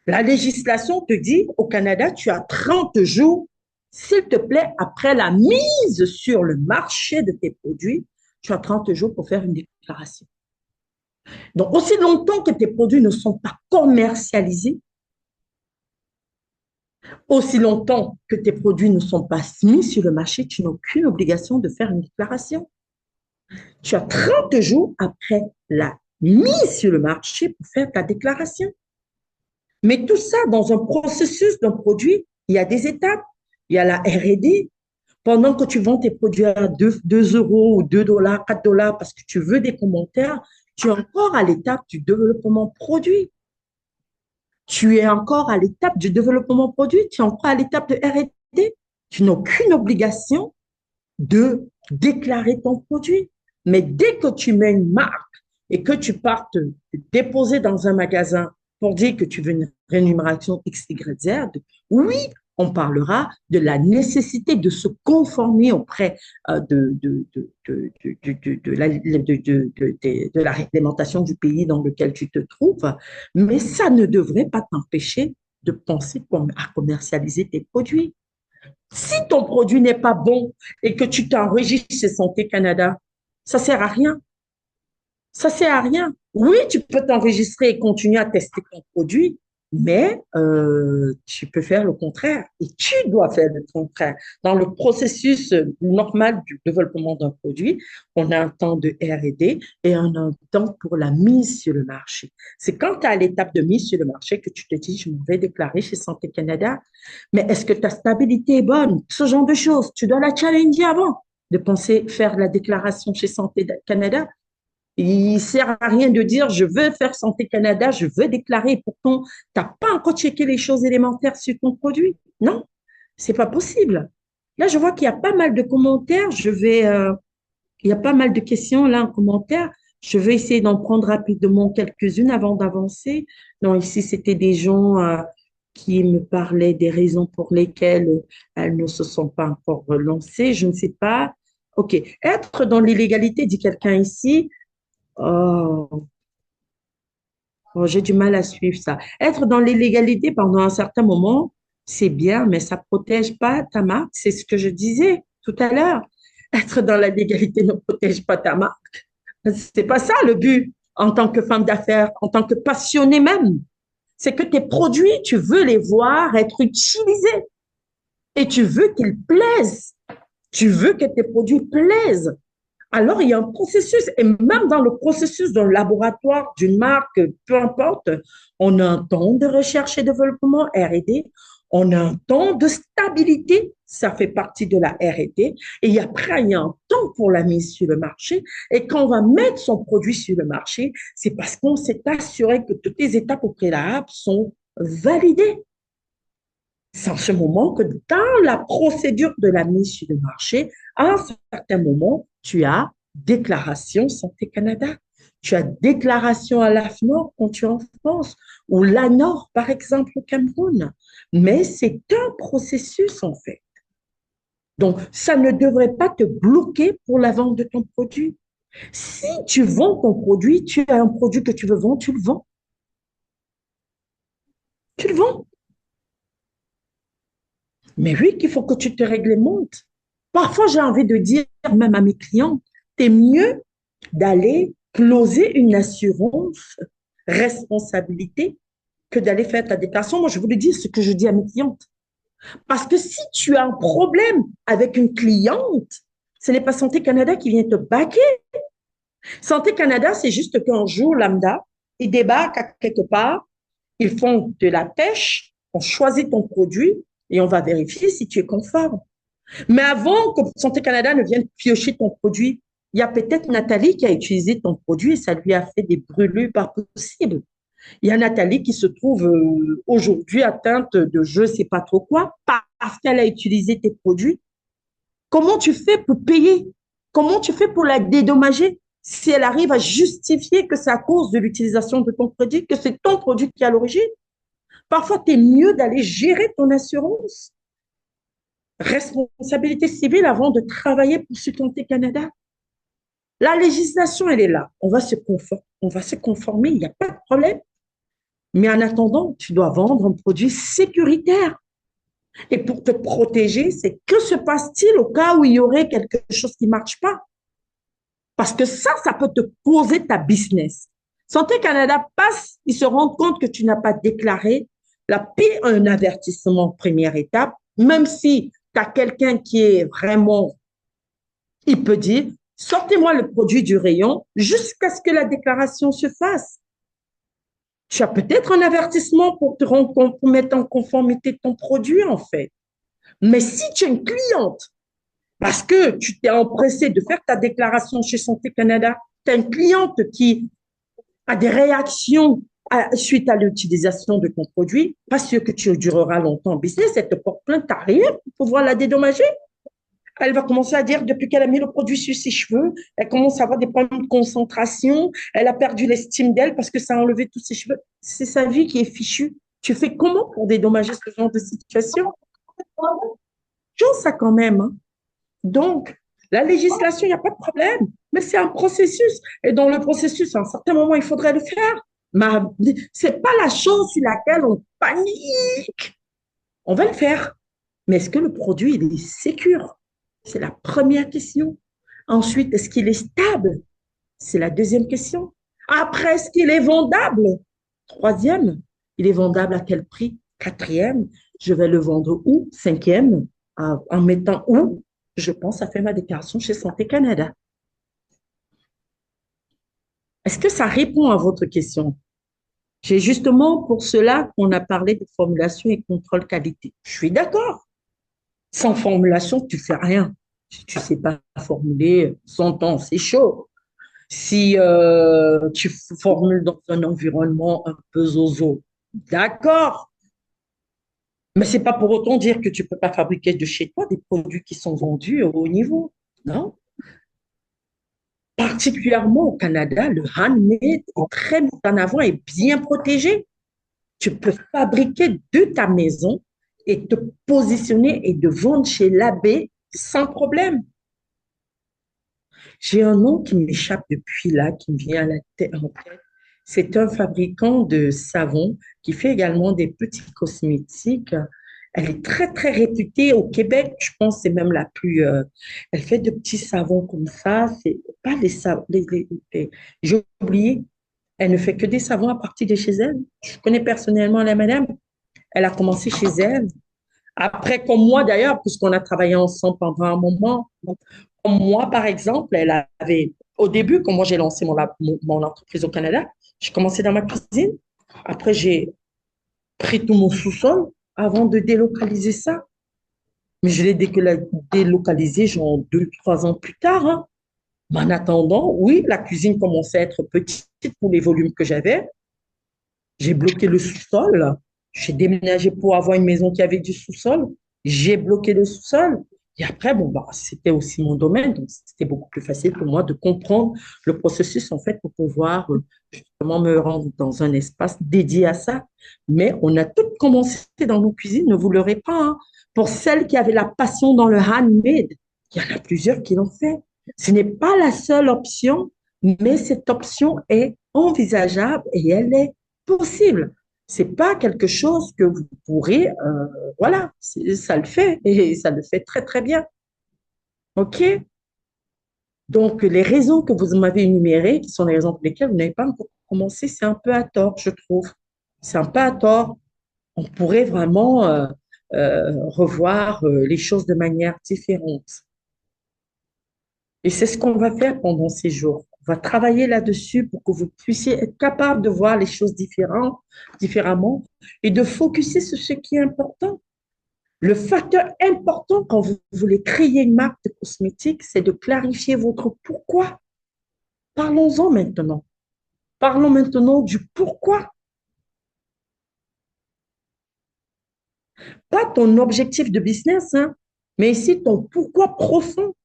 La législation te dit, au Canada, tu as 30 jours, s'il te plaît, après la mise sur le marché de tes produits, tu as 30 jours pour faire une déclaration. Donc, aussi longtemps que tes produits ne sont pas commercialisés, aussi longtemps que tes produits ne sont pas mis sur le marché, tu n'as aucune obligation de faire une déclaration. Tu as 30 jours après la mise sur le marché pour faire ta déclaration. Mais tout ça, dans un processus d'un produit, il y a des étapes. Il y a la R&D. Pendant que tu vends tes produits à 2 euros ou 2 dollars, 4 dollars parce que tu veux des commentaires, tu es encore à l'étape du développement produit. Tu es encore à l'étape du développement produit, tu es encore à l'étape de R&D. Tu n'as aucune obligation de déclarer ton produit. Mais dès que tu mets une marque et que tu pars te déposer dans un magasin pour dire que tu veux une rémunération X, Y, Z, oui, on parlera de la nécessité de se conformer auprès de la réglementation du pays dans lequel tu te trouves, mais ça ne devrait pas t'empêcher de penser à commercialiser tes produits. Si ton produit n'est pas bon et que tu t'enregistres chez Santé Canada, ça ne sert à rien. Ça ne sert à rien. Oui, tu peux t'enregistrer et continuer à tester ton produit, mais tu peux faire le contraire et tu dois faire le contraire. Dans le processus normal du développement d'un produit, on a un temps de R&D et on a un temps pour la mise sur le marché. C'est quand tu es à l'étape de mise sur le marché que tu te dis, je me vais déclarer chez Santé Canada, mais est-ce que ta stabilité est bonne? Ce genre de choses, tu dois la challenger avant de penser faire la déclaration chez Santé Canada. Il ne sert à rien de dire, je veux faire Santé Canada, je veux déclarer. Pourtant, tu n'as pas encore checké les choses élémentaires sur ton produit. Non, c'est pas possible. Là, je vois qu'il y a pas mal de commentaires. Il y a pas mal de questions là en commentaire. Je vais essayer d'en prendre rapidement quelques-unes avant d'avancer. Donc, ici, c'était des gens qui me parlaient des raisons pour lesquelles elles ne se sont pas encore lancées. Je ne sais pas. OK. Être dans l'illégalité, dit quelqu'un ici. Oh, j'ai du mal à suivre ça. Être dans l'illégalité pendant un certain moment, c'est bien, mais ça ne protège pas ta marque. C'est ce que je disais tout à l'heure. Être dans la légalité ne protège pas ta marque. C'est pas ça le but en tant que femme d'affaires, en tant que passionnée même. C'est que tes produits, tu veux les voir être utilisés et tu veux qu'ils plaisent. Tu veux que tes produits plaisent. Alors, il y a un processus, et même dans le processus d'un laboratoire, d'une marque, peu importe, on a un temps de recherche et développement, R&D, on a un temps de stabilité, ça fait partie de la R&D, et après, il y a un temps pour la mise sur le marché, et quand on va mettre son produit sur le marché, c'est parce qu'on s'est assuré que toutes les étapes au préalable sont validées. C'est en ce moment que dans la procédure de la mise sur le marché, à un certain moment, tu as déclaration Santé Canada. Tu as déclaration à l'AFNOR quand tu es en France, ou l'ANOR, par exemple, au Cameroun. Mais c'est un processus, en fait. Donc, ça ne devrait pas te bloquer pour la vente de ton produit. Si tu vends ton produit, tu as un produit que tu veux vendre, tu le vends. Tu le vends. Mais oui, qu'il faut que tu te réglementes. Parfois, j'ai envie de dire, même à mes clients, c'est mieux d'aller closer une assurance responsabilité que d'aller faire ta déclaration. Moi, je voulais dire ce que je dis à mes clientes. Parce que si tu as un problème avec une cliente, ce n'est pas Santé Canada qui vient te baquer. Santé Canada, c'est juste qu'un jour, lambda, ils débarquent à quelque part, ils font de la pêche, on choisit ton produit et on va vérifier si tu es conforme. Mais avant que Santé Canada ne vienne piocher ton produit, il y a peut-être Nathalie qui a utilisé ton produit et ça lui a fait des brûlures pas possibles. Il y a Nathalie qui se trouve aujourd'hui atteinte de je ne sais pas trop quoi parce qu'elle a utilisé tes produits. Comment tu fais pour payer? Comment tu fais pour la dédommager si elle arrive à justifier que c'est à cause de l'utilisation de ton produit, que c'est ton produit qui est à l'origine? Parfois, tu es mieux d'aller gérer ton assurance. Responsabilité civile avant de travailler pour Santé Canada. La législation, elle est là. On va se conformer, il n'y a pas de problème. Mais en attendant, tu dois vendre un produit sécuritaire. Et pour te protéger, c'est que se passe-t-il au cas où il y aurait quelque chose qui ne marche pas? Parce que ça peut te causer ta business. Santé Canada passe, ils se rendent compte que tu n'as pas déclaré, la paie un avertissement première étape, même si tu as quelqu'un qui est vraiment, il peut dire, sortez-moi le produit du rayon jusqu'à ce que la déclaration se fasse. Tu as peut-être un avertissement pour pour mettre en conformité ton produit, en fait. Mais si tu es une cliente, parce que tu t'es empressé de faire ta déclaration chez Santé Canada, tu as une cliente qui a des réactions suite à l'utilisation de ton produit, pas sûr que tu dureras longtemps en business, elle te porte plainte, tu n'as rien pour pouvoir la dédommager. Elle va commencer à dire, depuis qu'elle a mis le produit sur ses cheveux, elle commence à avoir des problèmes de concentration, elle a perdu l'estime d'elle parce que ça a enlevé tous ses cheveux. C'est sa vie qui est fichue. Tu fais comment pour dédommager ce genre de situation? Chose ça quand même. Hein. Donc, la législation, il n'y a pas de problème, mais c'est un processus. Et dans le processus, à un certain moment, il faudrait le faire. Mais ce n'est pas la chose sur laquelle on panique. On va le faire. Mais est-ce que le produit il est sécure? C'est la première question. Ensuite, est-ce qu'il est stable? C'est la deuxième question. Après, est-ce qu'il est vendable? Troisième, il est vendable à quel prix? Quatrième, je vais le vendre où? Cinquième, en mettant où? Je pense à faire ma déclaration chez Santé Canada. Est-ce que ça répond à votre question? C'est justement pour cela qu'on a parlé de formulation et contrôle qualité. Je suis d'accord. Sans formulation, tu fais rien. Si tu sais pas formuler, 100 ans, c'est chaud. Si tu formules dans un environnement un peu zozo, d'accord. Mais c'est pas pour autant dire que tu peux pas fabriquer de chez toi des produits qui sont vendus au haut niveau. Non. Particulièrement au Canada, le handmade est très mis en avant et bien protégé. Tu peux fabriquer de ta maison et te positionner et de vendre chez l'abbé sans problème. J'ai un nom qui m'échappe depuis là, qui me vient à la tête, en tête. C'est un fabricant de savon qui fait également des petits cosmétiques. Elle est très, très réputée au Québec. Je pense que c'est même la plus... elle fait de petits savons comme ça. C'est pas les savons... J'ai oublié. Elle ne fait que des savons à partir de chez elle. Je connais personnellement la madame. Elle a commencé chez elle. Après, comme moi d'ailleurs, puisqu'on a travaillé ensemble pendant un moment. Comme moi, par exemple, elle avait... Au début, quand moi j'ai lancé mon entreprise au Canada, j'ai commencé dans ma cuisine. Après, j'ai pris tout mon sous-sol avant de délocaliser ça. Mais je l'ai délocalisé genre 2, 3 ans plus tard. Hein. Mais en attendant, oui, la cuisine commençait à être petite pour les volumes que j'avais. J'ai bloqué le sous-sol. J'ai déménagé pour avoir une maison qui avait du sous-sol. J'ai bloqué le sous-sol. Et après, bon, bah, c'était aussi mon domaine, donc c'était beaucoup plus facile pour moi de comprendre le processus, en fait, pour pouvoir justement me rendre dans un espace dédié à ça. Mais on a tout commencé dans nos cuisines, ne vous leurrez pas, hein. Pour celles qui avaient la passion dans le handmade, il y en a plusieurs qui l'ont fait. Ce n'est pas la seule option, mais cette option est envisageable et elle est possible. C'est pas quelque chose que vous pourrez, voilà, ça le fait et ça le fait très très bien. OK? Donc, les raisons que vous m'avez énumérées, qui sont les raisons pour lesquelles vous n'avez pas encore commencé, c'est un peu à tort, je trouve. C'est un peu à tort. On pourrait vraiment revoir les choses de manière différente. Et c'est ce qu'on va faire pendant ces jours. On va travailler là-dessus pour que vous puissiez être capable de voir les choses différemment et de focuser sur ce qui est important. Le facteur important quand vous voulez créer une marque de cosmétiques, c'est de clarifier votre pourquoi. Parlons-en maintenant. Parlons maintenant du pourquoi. Pas ton objectif de business, hein, mais ici ton pourquoi profond.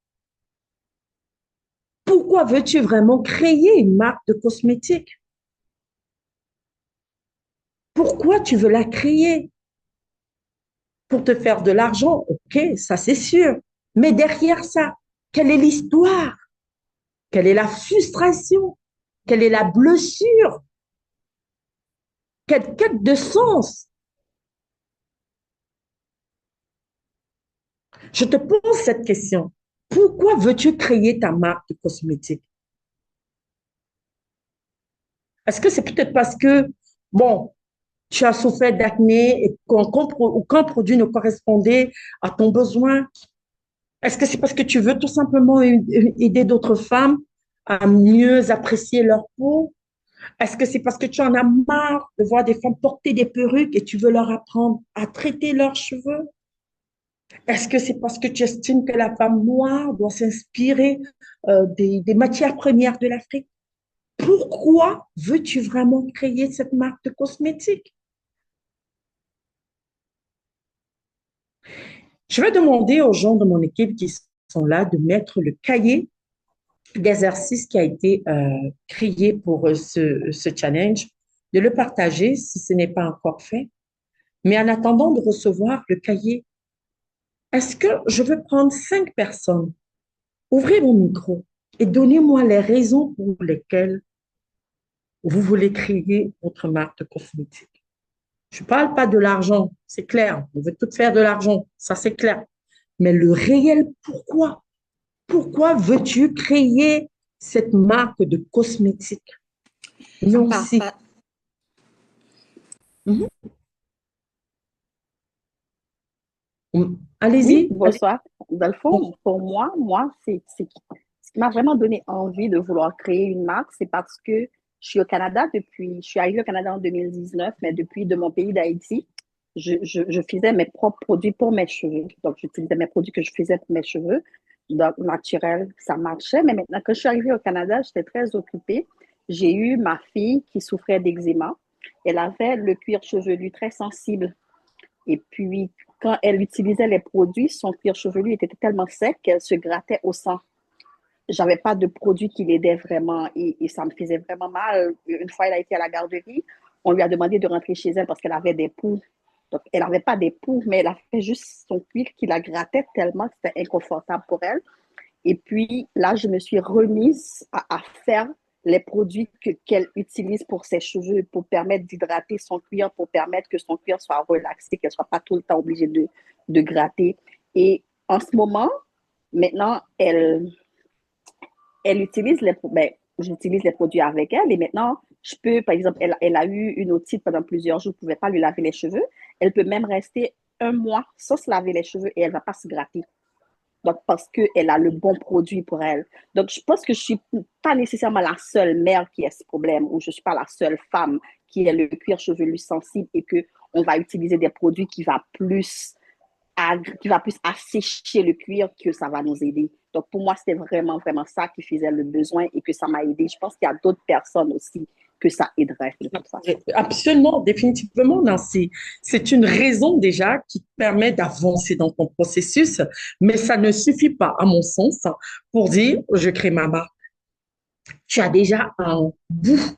Pourquoi veux-tu vraiment créer une marque de cosmétiques? Pourquoi tu veux la créer? Pour te faire de l'argent, ok, ça c'est sûr. Mais derrière ça, quelle est l'histoire? Quelle est la frustration? Quelle est la blessure? Quelle quête de sens? Je te pose cette question. Pourquoi veux-tu créer ta marque de cosmétiques? Est-ce que c'est peut-être parce que, bon, tu as souffert d'acné et qu'un produit ne correspondait à ton besoin? Est-ce que c'est parce que tu veux tout simplement aider d'autres femmes à mieux apprécier leur peau? Est-ce que c'est parce que tu en as marre de voir des femmes porter des perruques et tu veux leur apprendre à traiter leurs cheveux? Est-ce que c'est parce que tu estimes que la femme noire doit s'inspirer des matières premières de l'Afrique? Pourquoi veux-tu vraiment créer cette marque de cosmétiques? Je vais demander aux gens de mon équipe qui sont là de mettre le cahier d'exercice qui a été créé pour ce challenge, de le partager si ce n'est pas encore fait. Mais en attendant de recevoir le cahier, est-ce que je veux prendre 5 personnes, ouvrez mon micro et donnez-moi les raisons pour lesquelles vous voulez créer votre marque de cosmétique. Je ne parle pas de l'argent, c'est clair. Vous veut tout faire de l'argent, ça c'est clair. Mais le réel pourquoi? Pourquoi veux-tu créer cette marque de cosmétique? Non, Par- si. par- Mhm. Oui, Allez-y. bonsoir. Dans le Bon, fond, pour moi, ce qui m'a vraiment donné envie de vouloir créer une marque, c'est parce que je suis arrivée au Canada en 2019, mais depuis de mon pays d'Haïti, je faisais mes propres produits pour mes cheveux. Donc, j'utilisais mes produits que je faisais pour mes cheveux. Donc, naturel, ça marchait. Mais maintenant, quand je suis arrivée au Canada, j'étais très occupée. J'ai eu ma fille qui souffrait d'eczéma. Elle avait le cuir chevelu très sensible. Et puis, quand elle utilisait les produits, son cuir chevelu était tellement sec qu'elle se grattait au sang. J'avais pas de produit qui l'aidait vraiment et ça me faisait vraiment mal. Une fois, elle a été à la garderie, on lui a demandé de rentrer chez elle parce qu'elle avait des poux. Donc, elle n'avait pas des poux, mais elle avait juste son cuir qui la grattait tellement que c'était inconfortable pour elle. Et puis là, je me suis remise à faire les produits qu'elle utilise pour ses cheveux, pour permettre d'hydrater son cuir, pour permettre que son cuir soit relaxé, qu'elle ne soit pas tout le temps obligée de gratter. Et en ce moment, maintenant, elle utilise j'utilise les produits avec elle et maintenant, je peux, par exemple, elle a eu une otite pendant plusieurs jours, je ne pouvais pas lui laver les cheveux. Elle peut même rester un mois sans se laver les cheveux et elle ne va pas se gratter. Donc, parce qu'elle a le bon produit pour elle. Donc, je pense que je ne suis pas nécessairement la seule mère qui a ce problème ou je ne suis pas la seule femme qui a le cuir chevelu sensible et qu'on va utiliser des produits qui va plus assécher le cuir que ça va nous aider. Donc, pour moi, c'était vraiment, vraiment ça qui faisait le besoin et que ça m'a aidé. Je pense qu'il y a d'autres personnes aussi que ça aiderait de toute façon. Absolument, définitivement, Nancy. C'est une raison déjà qui te permet d'avancer dans ton processus, mais ça ne suffit pas, à mon sens, pour dire je crée ma marque. Tu as déjà un bout.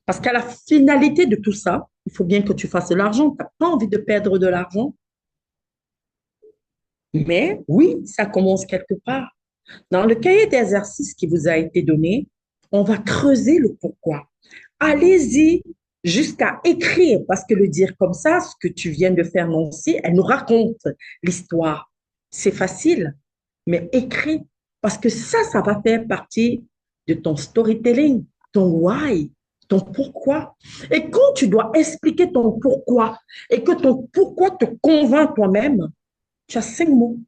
Parce qu'à la finalité de tout ça, il faut bien que tu fasses de l'argent. Tu n'as pas envie de perdre de l'argent. Mais oui, ça commence quelque part. Dans le cahier d'exercice qui vous a été donné, on va creuser le pourquoi. Allez-y jusqu'à écrire, parce que le dire comme ça, ce que tu viens de faire, Nancy, elle nous raconte l'histoire. C'est facile, mais écris, parce que ça va faire partie de ton storytelling, ton why, ton pourquoi. Et quand tu dois expliquer ton pourquoi et que ton pourquoi te convainc toi-même, tu as 5 mots.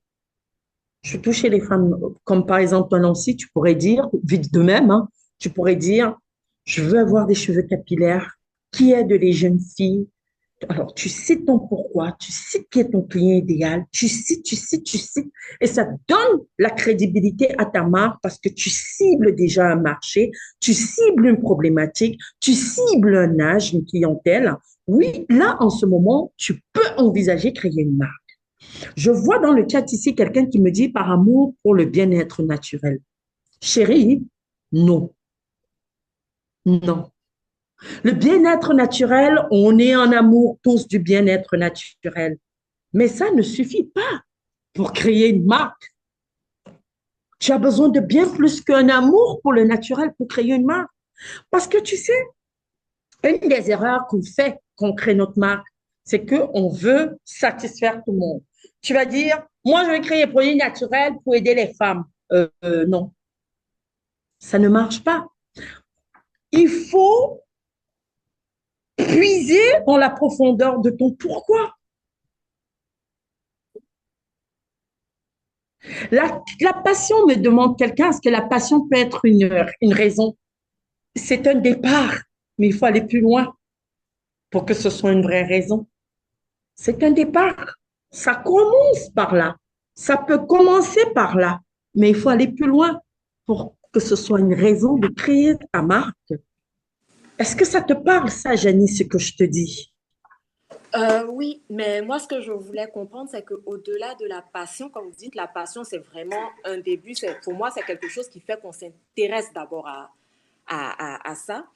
Je touchais les femmes, comme par exemple toi, Nancy, tu pourrais dire, vite de même, hein, tu pourrais dire, je veux avoir des cheveux capillaires qui aident les jeunes filles. Alors, tu cites ton pourquoi, tu cites qui est ton client idéal, tu cites, et ça donne la crédibilité à ta marque parce que tu cibles déjà un marché, tu cibles une problématique, tu cibles un âge, une clientèle. Oui, là, en ce moment, tu peux envisager créer une marque. Je vois dans le chat ici quelqu'un qui me dit par amour pour le bien-être naturel. Chérie, non. Non. Le bien-être naturel, on est en amour tous du bien-être naturel. Mais ça ne suffit pas pour créer une marque. Tu as besoin de bien plus qu'un amour pour le naturel pour créer une marque. Parce que tu sais, une des erreurs qu'on fait quand on crée notre marque, c'est qu'on veut satisfaire tout le monde. Tu vas dire, moi, je vais créer des produits naturels pour aider les femmes. Non, ça ne marche pas. Il faut puiser dans la profondeur de ton pourquoi. La passion, me demande quelqu'un, est-ce que la passion peut être une raison? C'est un départ, mais il faut aller plus loin pour que ce soit une vraie raison. C'est un départ. Ça commence par là. Ça peut commencer par là, mais il faut aller plus loin pour que ce soit une raison de créer ta marque. Est-ce que ça te parle, ça, Janice, ce que je te dis? Oui, mais moi, ce que je voulais comprendre, c'est qu'au-delà de la passion, comme vous dites, la passion, c'est vraiment un début. Pour moi, c'est quelque chose qui fait qu'on s'intéresse d'abord à ça.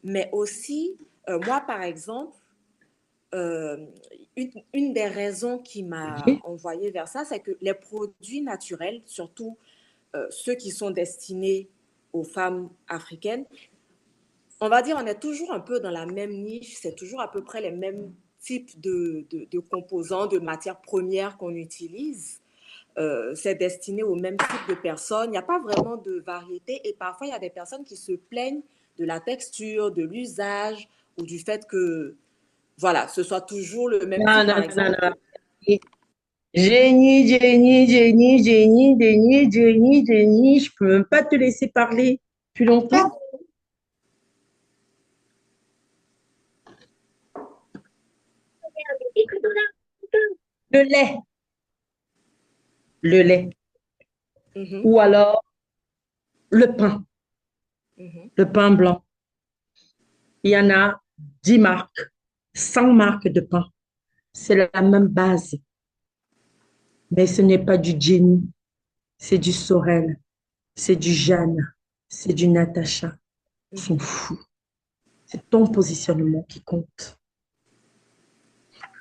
Mais aussi, moi, par exemple, une des raisons qui m'a envoyée vers ça, c'est que les produits naturels, surtout ceux qui sont destinés aux femmes africaines, on va dire, on est toujours un peu dans la même niche, c'est toujours à peu près les mêmes types de composants, de matières premières qu'on utilise. C'est destiné au même type de personnes. Il n'y a pas vraiment de variété et parfois, il y a des personnes qui se plaignent de la texture, de l'usage ou du fait que, voilà, ce soit toujours le même Non, type, par non, exemple. non, non. Jenny, je peux même pas te laisser parler plus longtemps. Le lait, le lait, Mhm, ou alors le pain blanc. Il y en a 10 marques, 100 marques de pain. C'est la même base, mais ce n'est pas du Jenny, c'est du Sorel, c'est du Jeanne, c'est du Natacha. Ils sont fous. C'est ton positionnement qui compte.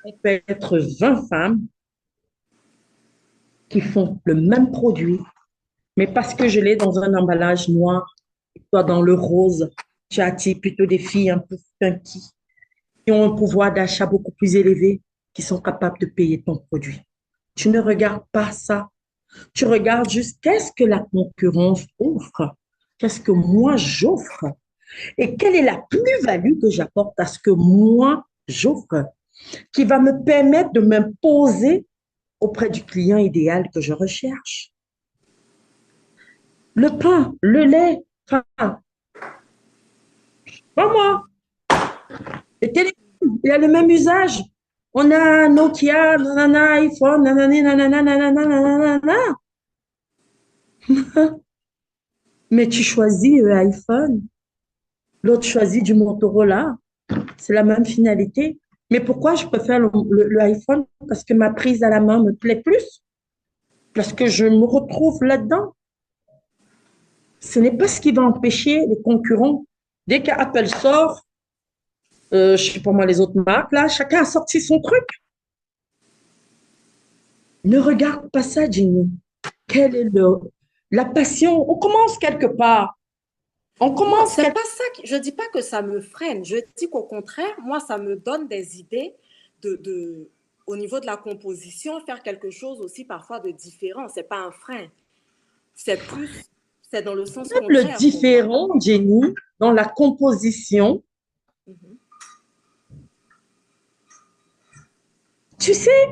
Il peut être 20 femmes qui font le même produit, mais parce que je l'ai dans un emballage noir, toi dans le rose, tu attires plutôt des filles un peu funky, qui ont un pouvoir d'achat beaucoup plus élevé, qui sont capables de payer ton produit. Tu ne regardes pas ça. Tu regardes juste qu'est-ce que la concurrence offre, qu'est-ce que moi j'offre et quelle est la plus-value que j'apporte à ce que moi j'offre qui va me permettre de m'imposer auprès du client idéal que je recherche. Le pain, le lait, enfin, pas moi. Le téléphone, il a le même usage. On a Nokia, nanana, iPhone, nanana, nanana, nanana, nanana. Mais tu choisis iPhone. L'autre choisit du Motorola. C'est la même finalité. Mais pourquoi je préfère le iPhone? Parce que ma prise à la main me plaît plus. Parce que je me retrouve là-dedans. Ce n'est pas ce qui va empêcher les concurrents. Dès qu'Apple sort, je sais pas moi, les autres marques, là, chacun a sorti son truc. Ne regarde pas ça, Jenny. Quelle est la passion? On commence quelque part. On Non, commence c'est quelque pas ça. Je dis pas que ça me freine. Je dis qu'au contraire, moi, ça me donne des idées au niveau de la composition, faire quelque chose aussi parfois de différent. C'est pas un frein. C'est plus, c'est dans le sens Même le contraire pour moi. différent, Jenny, dans la composition. Mhm. Tu sais,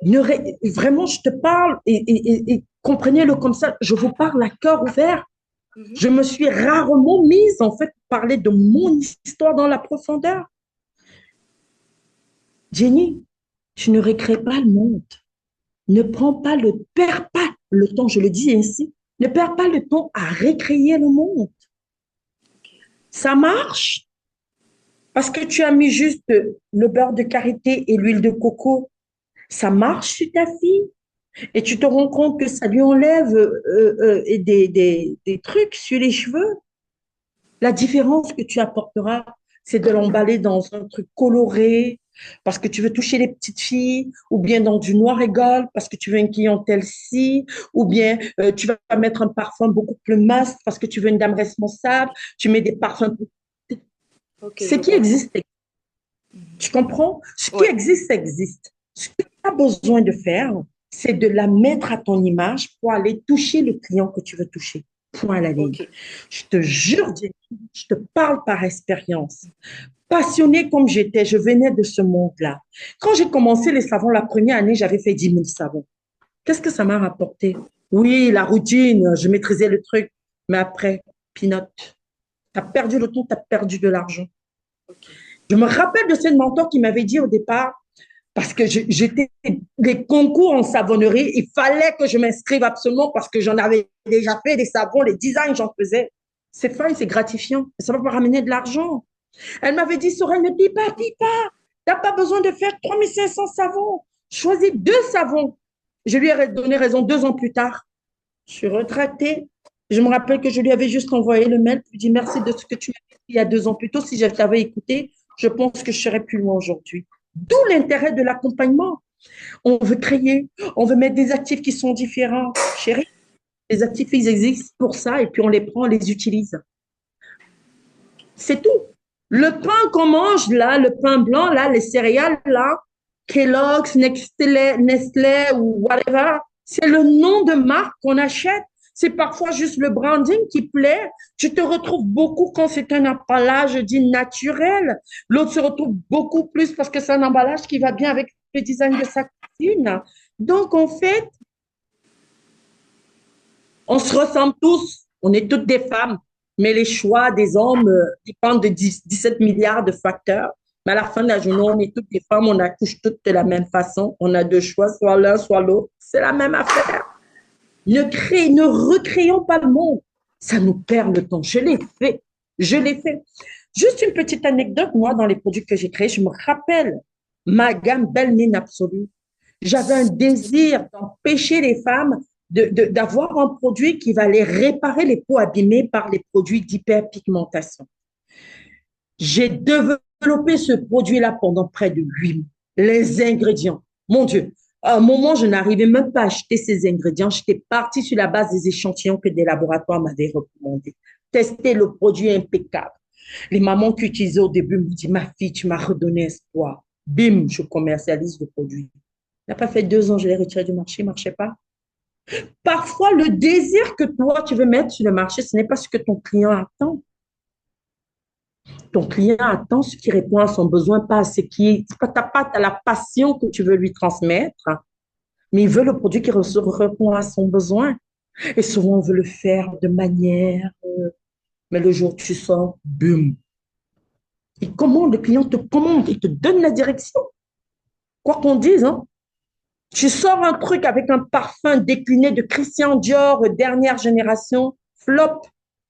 vraiment, je te parle et comprenez-le comme ça. Je vous parle à cœur ouvert. Mhm. Je me suis rarement mise, en fait, à parler de mon histoire dans la profondeur. Jenny, tu ne recrées pas le monde. Ne prends pas perds pas le temps, je le dis ainsi, ne perds pas le temps à recréer le monde. Ça marche parce que tu as mis juste le beurre de karité et l'huile de coco. Ça marche sur ta fille et tu te rends compte que ça lui enlève des trucs sur les cheveux. La différence que tu apporteras, c'est de l'emballer dans un truc coloré parce que tu veux toucher les petites filles, ou bien dans du noir égal parce que tu veux une clientèle-ci, ou bien tu vas mettre un parfum beaucoup plus masse parce que tu veux une dame responsable, tu mets des parfums. Ok, Ce je qui comprends. existe, tu comprends? Ce qui Ouais. existe, existe. Ce que tu as besoin de faire, c'est de la mettre à ton image pour aller toucher le client que tu veux toucher. Point à la ligne. Ok. Je te jure, Jenny, je te parle par expérience. Passionnée comme j'étais, je venais de ce monde-là. Quand j'ai commencé les savons, la première année, j'avais fait 10 000 savons. Qu'est-ce que ça m'a rapporté? Oui, la routine, je maîtrisais le truc. Mais après, peanut, tu as perdu le temps, tu as perdu de l'argent. Ok. Je me rappelle de ce mentor qui m'avait dit au départ, parce que j'étais les concours en savonnerie, il fallait que je m'inscrive absolument parce que j'en avais déjà fait des savons, les designs, j'en faisais. C'est fun, c'est gratifiant, ça va me ramener de l'argent. Elle m'avait dit, Sorel, ne pille pas, pille pas. Tu n'as pas besoin de faire 3 500 savons. Choisis 2 savons. Je lui ai donné raison 2 ans plus tard. Je suis retractée. Je me rappelle que je lui avais juste envoyé le mail. Je lui ai dit merci de ce que tu m'as dit il y a 2 ans plus tôt. Si je t'avais écouté, je pense que je serais plus loin aujourd'hui. D'où l'intérêt de l'accompagnement. On veut créer, on veut mettre des actifs qui sont différents. Chérie, les actifs, ils existent pour ça et puis on les prend, on les utilise. C'est tout. Le pain qu'on mange là, le pain blanc là, les céréales là, Kellogg's, Nestlé ou whatever, c'est le nom de marque qu'on achète. C'est parfois juste le branding qui plaît. Tu te retrouves beaucoup quand c'est un emballage dit naturel. L'autre se retrouve beaucoup plus parce que c'est un emballage qui va bien avec le design de sa cuisine. Donc, en fait, on se ressemble tous. On est toutes des femmes. Mais les choix des hommes dépendent de 17 milliards de facteurs. Mais à la fin de la journée, on est toutes des femmes, on accouche toutes de la même façon. On a 2 choix, soit l'un, soit l'autre. C'est la même affaire. Ne recréons pas le monde. Ça nous perd le temps. Je l'ai fait. Je l'ai fait. Juste une petite anecdote, moi, dans les produits que j'ai créés, je me rappelle ma gamme Belle Mine Absolue. J'avais un désir d'empêcher les femmes d'avoir un produit qui va les réparer les peaux abîmées par les produits d'hyperpigmentation. J'ai développé ce produit-là pendant près de 8 mois. Les ingrédients, mon Dieu, à un moment, je n'arrivais même pas à acheter ces ingrédients. J'étais partie sur la base des échantillons que des laboratoires m'avaient recommandés. Tester le produit impeccable. Les mamans qui utilisaient au début me disent, ma fille, tu m'as redonné espoir. Bim, je commercialise le produit. Il n'a pas fait 2 ans, je l'ai retiré du marché, il ne marchait pas. Parfois, le désir que toi, tu veux mettre sur le marché, ce n'est pas ce que ton client attend. Ton client attend ce qui répond à son besoin, pas à ce qui... Tu n'as pas la passion que tu veux lui transmettre, mais il veut le produit qui répond à son besoin. Et souvent, on veut le faire de manière... mais le jour où tu sors, boum. Il commande, le client te commande, il te donne la direction. Quoi qu'on dise, hein. Tu sors un truc avec un parfum décliné de Christian Dior, dernière génération, flop.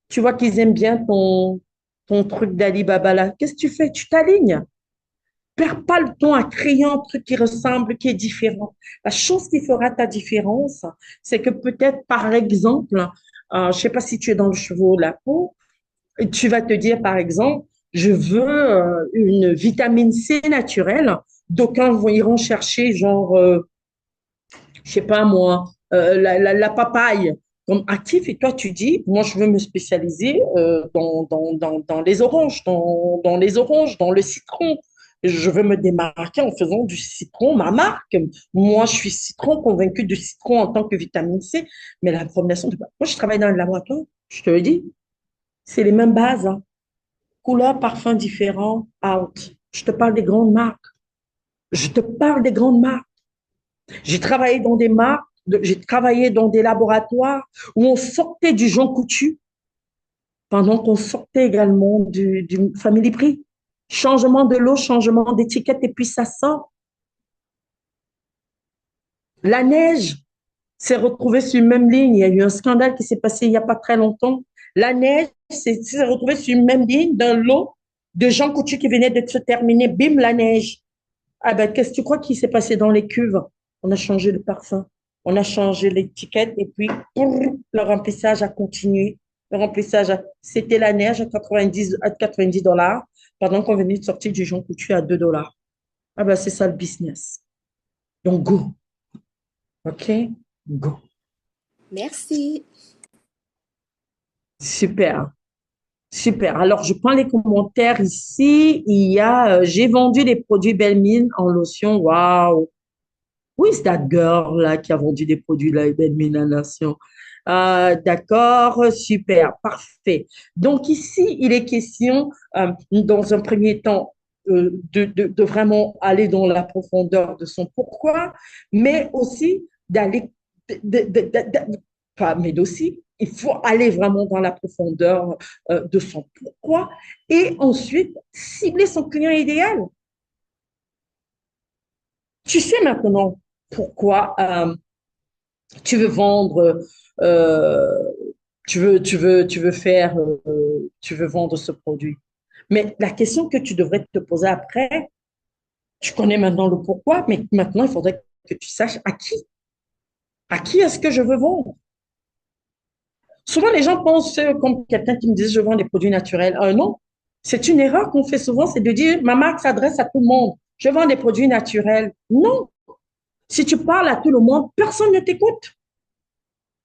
Tu vois qu'ils aiment bien ton truc d'Alibaba là. Qu'est-ce que tu fais? Tu t'alignes. Perds pas le temps à créer un truc qui ressemble, qui est différent. La chose qui fera ta différence, c'est que peut-être, par exemple, je sais pas si tu es dans le cheveu ou la peau, et tu vas te dire, par exemple, je veux une vitamine C naturelle. D'aucuns iront chercher, genre, je sais pas moi, la papaye comme actif, et toi tu dis, moi je veux me spécialiser dans les oranges, dans les oranges, dans le citron. Je veux me démarquer en faisant du citron ma marque. Moi, je suis citron, convaincue de citron en tant que vitamine C, mais la formulation de... Moi, je travaille dans le laboratoire, je te le dis, c'est les mêmes bases, hein. Couleurs, parfums différents, out. Je te parle des grandes marques. Je te parle des grandes marques. J'ai travaillé dans des marques, j'ai travaillé dans des laboratoires où on sortait du Jean Coutu pendant qu'on sortait également du Family Prix. Changement de l'eau, changement d'étiquette et puis ça sort. La neige s'est retrouvée sur une même ligne. Il y a eu un scandale qui s'est passé il n'y a pas très longtemps. La neige s'est retrouvée sur une même ligne d'un lot de Jean Coutu qui venait de se terminer. Bim, la neige. Ah ben, qu'est-ce que tu crois qui s'est passé dans les cuves? On a changé le parfum, on a changé l'étiquette et puis le remplissage a continué. Le remplissage, c'était la neige à 90 dollars pendant qu'on venait de sortir du Jean Coutu à 2 dollars. Ah ben, c'est ça le business. Donc, go. OK? Go. Merci. Super. Super. Alors, je prends les commentaires ici. Il y a, j'ai vendu des produits Belle Mine en lotion. Waouh. Who is that girl là qui a vendu des produits là, d'élimination? D'accord, super, parfait. Donc ici, il est question, dans un premier temps, de vraiment aller dans la profondeur de son pourquoi, mais aussi d'aller, pas, mais aussi, il faut aller vraiment dans la profondeur de son pourquoi et ensuite cibler son client idéal. Tu sais maintenant pourquoi tu veux vendre, euh, tu veux vendre ce produit. Mais la question que tu devrais te poser après, tu connais maintenant le pourquoi, mais maintenant il faudrait que tu saches à qui. À qui est-ce que je veux vendre? Souvent, les gens pensent comme quelqu'un qui me dit je vends des produits naturels. Non, c'est une erreur qu'on fait souvent, c'est de dire ma marque s'adresse à tout le monde. Je vends des produits naturels. Non, si tu parles à tout le monde, personne ne t'écoute.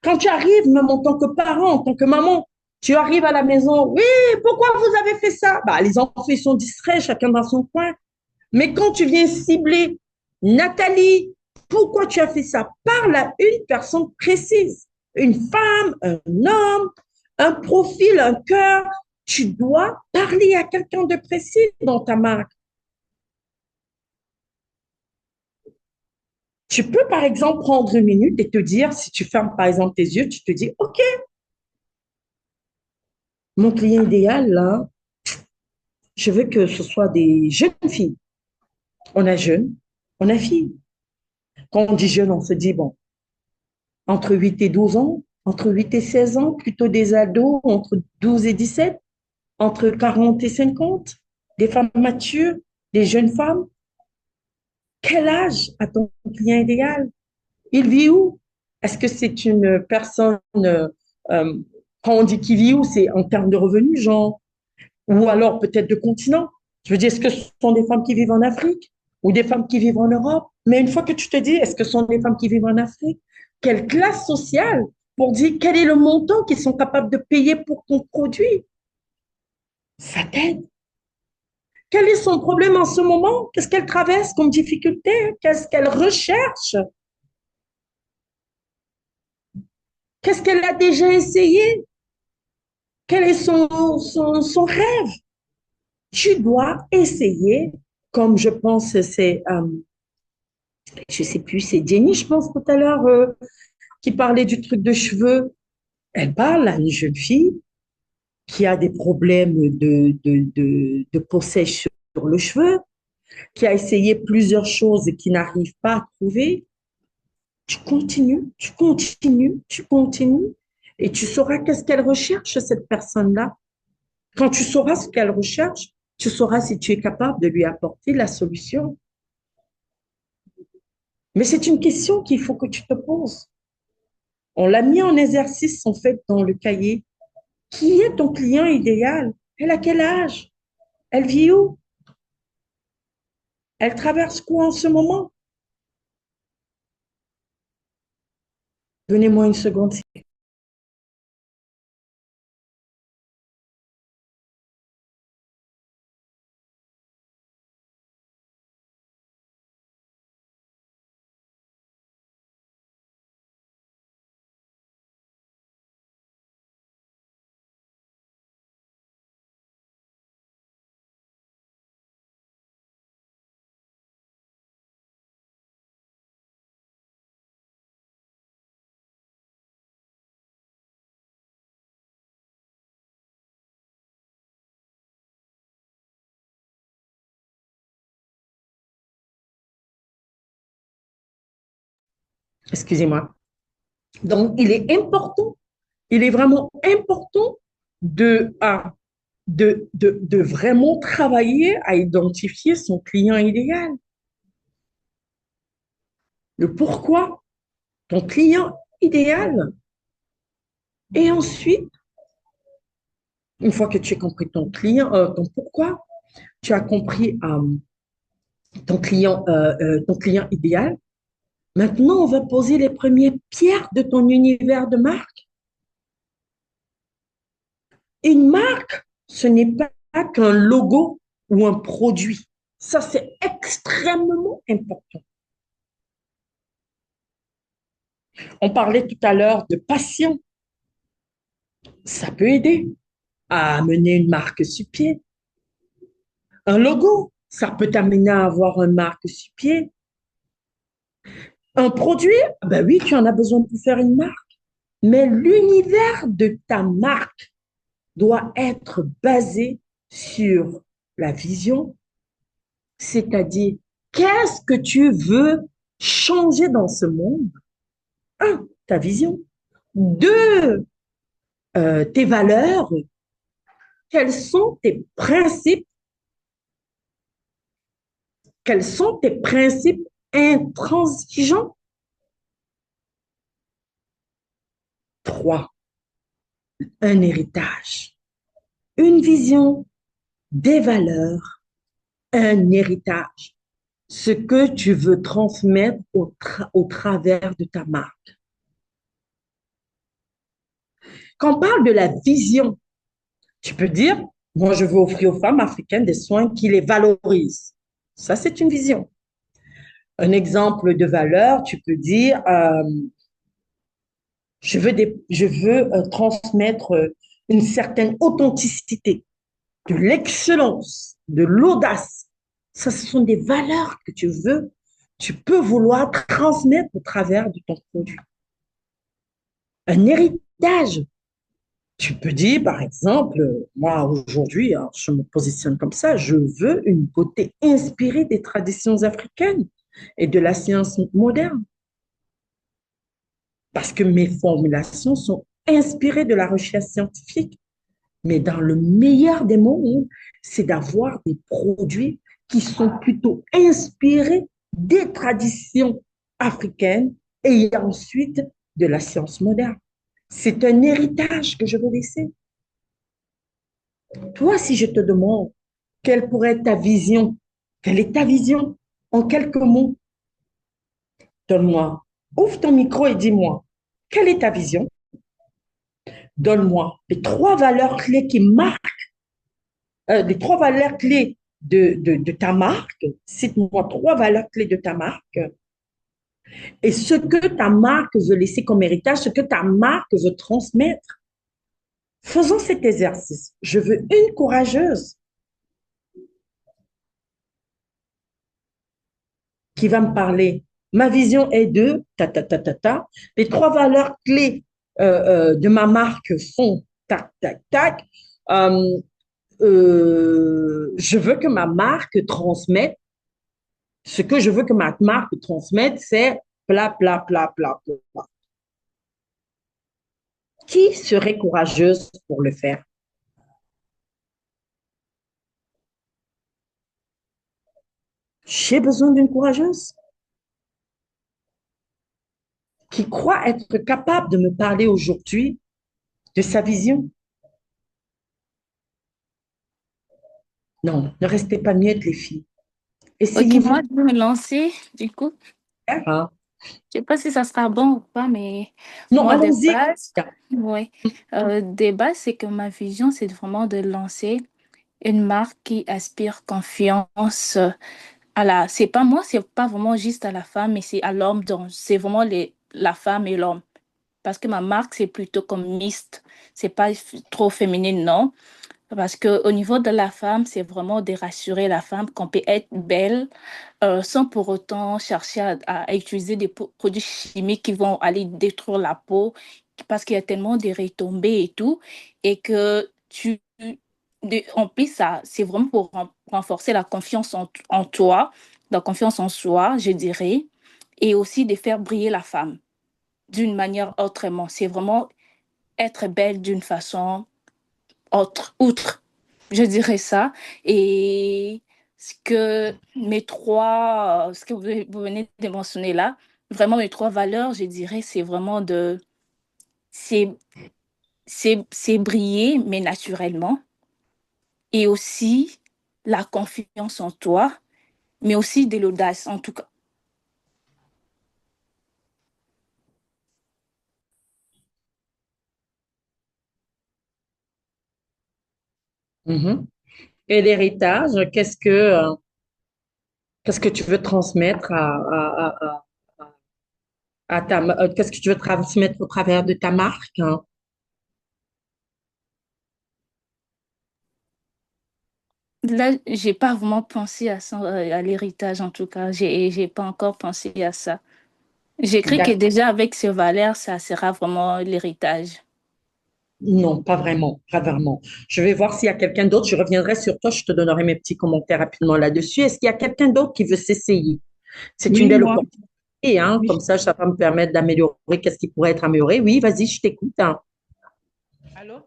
Quand tu arrives, même en tant que parent, en tant que maman, tu arrives à la maison, oui, pourquoi vous avez fait ça? Bah, les enfants, ils sont distraits, chacun dans son coin. Mais quand tu viens cibler Nathalie, pourquoi tu as fait ça? Parle à une personne précise, une femme, un homme, un profil, un cœur. Tu dois parler à quelqu'un de précis dans ta marque. Tu peux, par exemple, prendre une minute et te dire, si tu fermes, par exemple, tes yeux, tu te dis, OK, mon client idéal, là, je veux que ce soit des jeunes filles. On a jeunes, on a filles. Quand on dit jeune, on se dit, bon, entre 8 et 12 ans, entre 8 et 16 ans, plutôt des ados, entre 12 et 17, entre 40 et 50, des femmes matures, des jeunes femmes. Quel âge a ton client idéal? Il vit où? Est-ce que c'est une personne, quand on dit qu'il vit où, c'est en termes de revenus, genre, ou alors peut-être de continent? Je veux dire, est-ce que ce sont des femmes qui vivent en Afrique ou des femmes qui vivent en Europe? Mais une fois que tu te dis, est-ce que ce sont des femmes qui vivent en Afrique? Quelle classe sociale pour dire quel est le montant qu'ils sont capables de payer pour ton produit? Ça t'aide. Quel est son problème en ce moment? Qu'est-ce qu'elle traverse comme difficulté? Qu'est-ce qu'elle recherche? Qu'est-ce qu'elle a déjà essayé? Quel est son rêve? Tu dois essayer, comme je pense, je sais plus, c'est Jenny, je pense, tout à l'heure, qui parlait du truc de cheveux. Elle parle à une jeune fille qui a des problèmes de peau sèche sur le cheveu, qui a essayé plusieurs choses et qui n'arrive pas à trouver. Tu continues, tu continues, tu continues, et tu sauras qu'est-ce qu'elle recherche, cette personne-là. Quand tu sauras ce qu'elle recherche, tu sauras si tu es capable de lui apporter la solution. Mais c'est une question qu'il faut que tu te poses. On l'a mis en exercice, en fait, dans le cahier. Qui est ton client idéal? Elle a quel âge? Elle vit où? Elle traverse quoi en ce moment? Donnez-moi une seconde. Excusez-moi. Donc, il est vraiment important de vraiment travailler à identifier son client idéal. Le pourquoi, ton client idéal. Et ensuite, une fois que tu as compris ton pourquoi, tu as compris ton client idéal, maintenant, on va poser les premières pierres de ton univers de marque. Une marque, ce n'est pas qu'un logo ou un produit. Ça, c'est extrêmement important. On parlait tout à l'heure de passion. Ça peut aider à mener une marque sur pied. Un logo, ça peut t'amener à avoir une marque sur pied. Un produit, ben oui, tu en as besoin pour faire une marque. Mais l'univers de ta marque doit être basé sur la vision, c'est-à-dire qu'est-ce que tu veux changer dans ce monde? Un, ta vision. Deux, tes valeurs. Quels sont tes principes? Quels sont tes principes intransigeants? Trois, un héritage, une vision, des valeurs, un héritage, ce que tu veux transmettre au travers de ta marque. Quand on parle de la vision, tu peux dire, moi, je veux offrir aux femmes africaines des soins qui les valorisent. Ça, c'est une vision. Un exemple de valeur, tu peux dire, je veux transmettre une certaine authenticité, de l'excellence, de l'audace. Ça, ce sont des valeurs que tu peux vouloir transmettre au travers de ton produit. Un héritage. Tu peux dire, par exemple, moi aujourd'hui, hein, je me positionne comme ça, je veux une beauté inspirée des traditions africaines et de la science moderne. Parce que mes formulations sont inspirées de la recherche scientifique. Mais dans le meilleur des mondes, c'est d'avoir des produits qui sont plutôt inspirés des traditions africaines et ensuite de la science moderne. C'est un héritage que je veux laisser. Toi, si je te demande quelle pourrait être ta vision, quelle est ta vision en quelques mots, donne-moi, ouvre ton micro et dis-moi, quelle est ta vision? Donne-moi les trois valeurs clés qui marquent, les trois valeurs clés de ta marque. Cite-moi trois valeurs clés de ta marque et ce que ta marque veut laisser comme héritage, ce que ta marque veut transmettre. Faisons cet exercice. Je veux une courageuse qui va me parler. Ma vision est de ta, ta, ta, ta, ta. Les trois valeurs clés de ma marque sont tac, tac, tac. Je veux que ma marque transmette. Ce que je veux que ma marque transmette, c'est bla, bla, bla, bla, bla. Qui serait courageuse pour le faire? J'ai besoin d'une courageuse qui croit être capable de me parler aujourd'hui de sa vision. Non, ne restez pas muettes, les filles. Ok, Essayez-vous moi, de je vais me lancer, du coup. faire, hein. Je sais pas si ça sera bon ou pas, mais Non, moi, allons-y. ouais, des bases, c'est que ma vision, c'est vraiment de lancer une marque qui aspire confiance c'est pas moi, c'est pas vraiment juste à la femme, mais c'est à l'homme, donc c'est vraiment la femme et l'homme. Parce que ma marque, c'est plutôt comme mixte. C'est pas trop féminine, non. Parce que au niveau de la femme, c'est vraiment de rassurer la femme qu'on peut être belle sans pour autant chercher à utiliser des produits chimiques qui vont aller détruire la peau parce qu'il y a tellement de retombées et tout. Et que en plus, ça, c'est vraiment pour renforcer la confiance en toi, la confiance en soi, je dirais, et aussi de faire briller la femme d'une manière autrement. C'est vraiment être belle d'une façon outre, je dirais ça. Et ce que vous venez de mentionner là, vraiment mes trois valeurs, je dirais, c'est vraiment c'est, c'est briller, mais naturellement. Et aussi la confiance en toi, mais aussi de l'audace, en tout cas. Mhm. Et l'héritage, qu'est-ce que tu veux transmettre qu'est-ce que tu veux transmettre au travers de ta marque, hein? Là, j'ai pas vraiment pensé à ça, à l'héritage en tout cas. J'ai pas encore pensé à ça. J'ai cru que D'accord. déjà avec ce Valère, ça sera vraiment l'héritage. Non, pas vraiment, pas vraiment. Je vais voir s'il y a quelqu'un d'autre. Je reviendrai sur toi. Je te donnerai mes petits commentaires rapidement là-dessus. Est-ce qu'il y a quelqu'un d'autre qui veut s'essayer? C'est une Oui, belle moi, opportunité, hein? Comme Mich- ça va me permettre d'améliorer qu'est-ce qui pourrait être amélioré. Oui, vas-y, je t'écoute, hein. allô?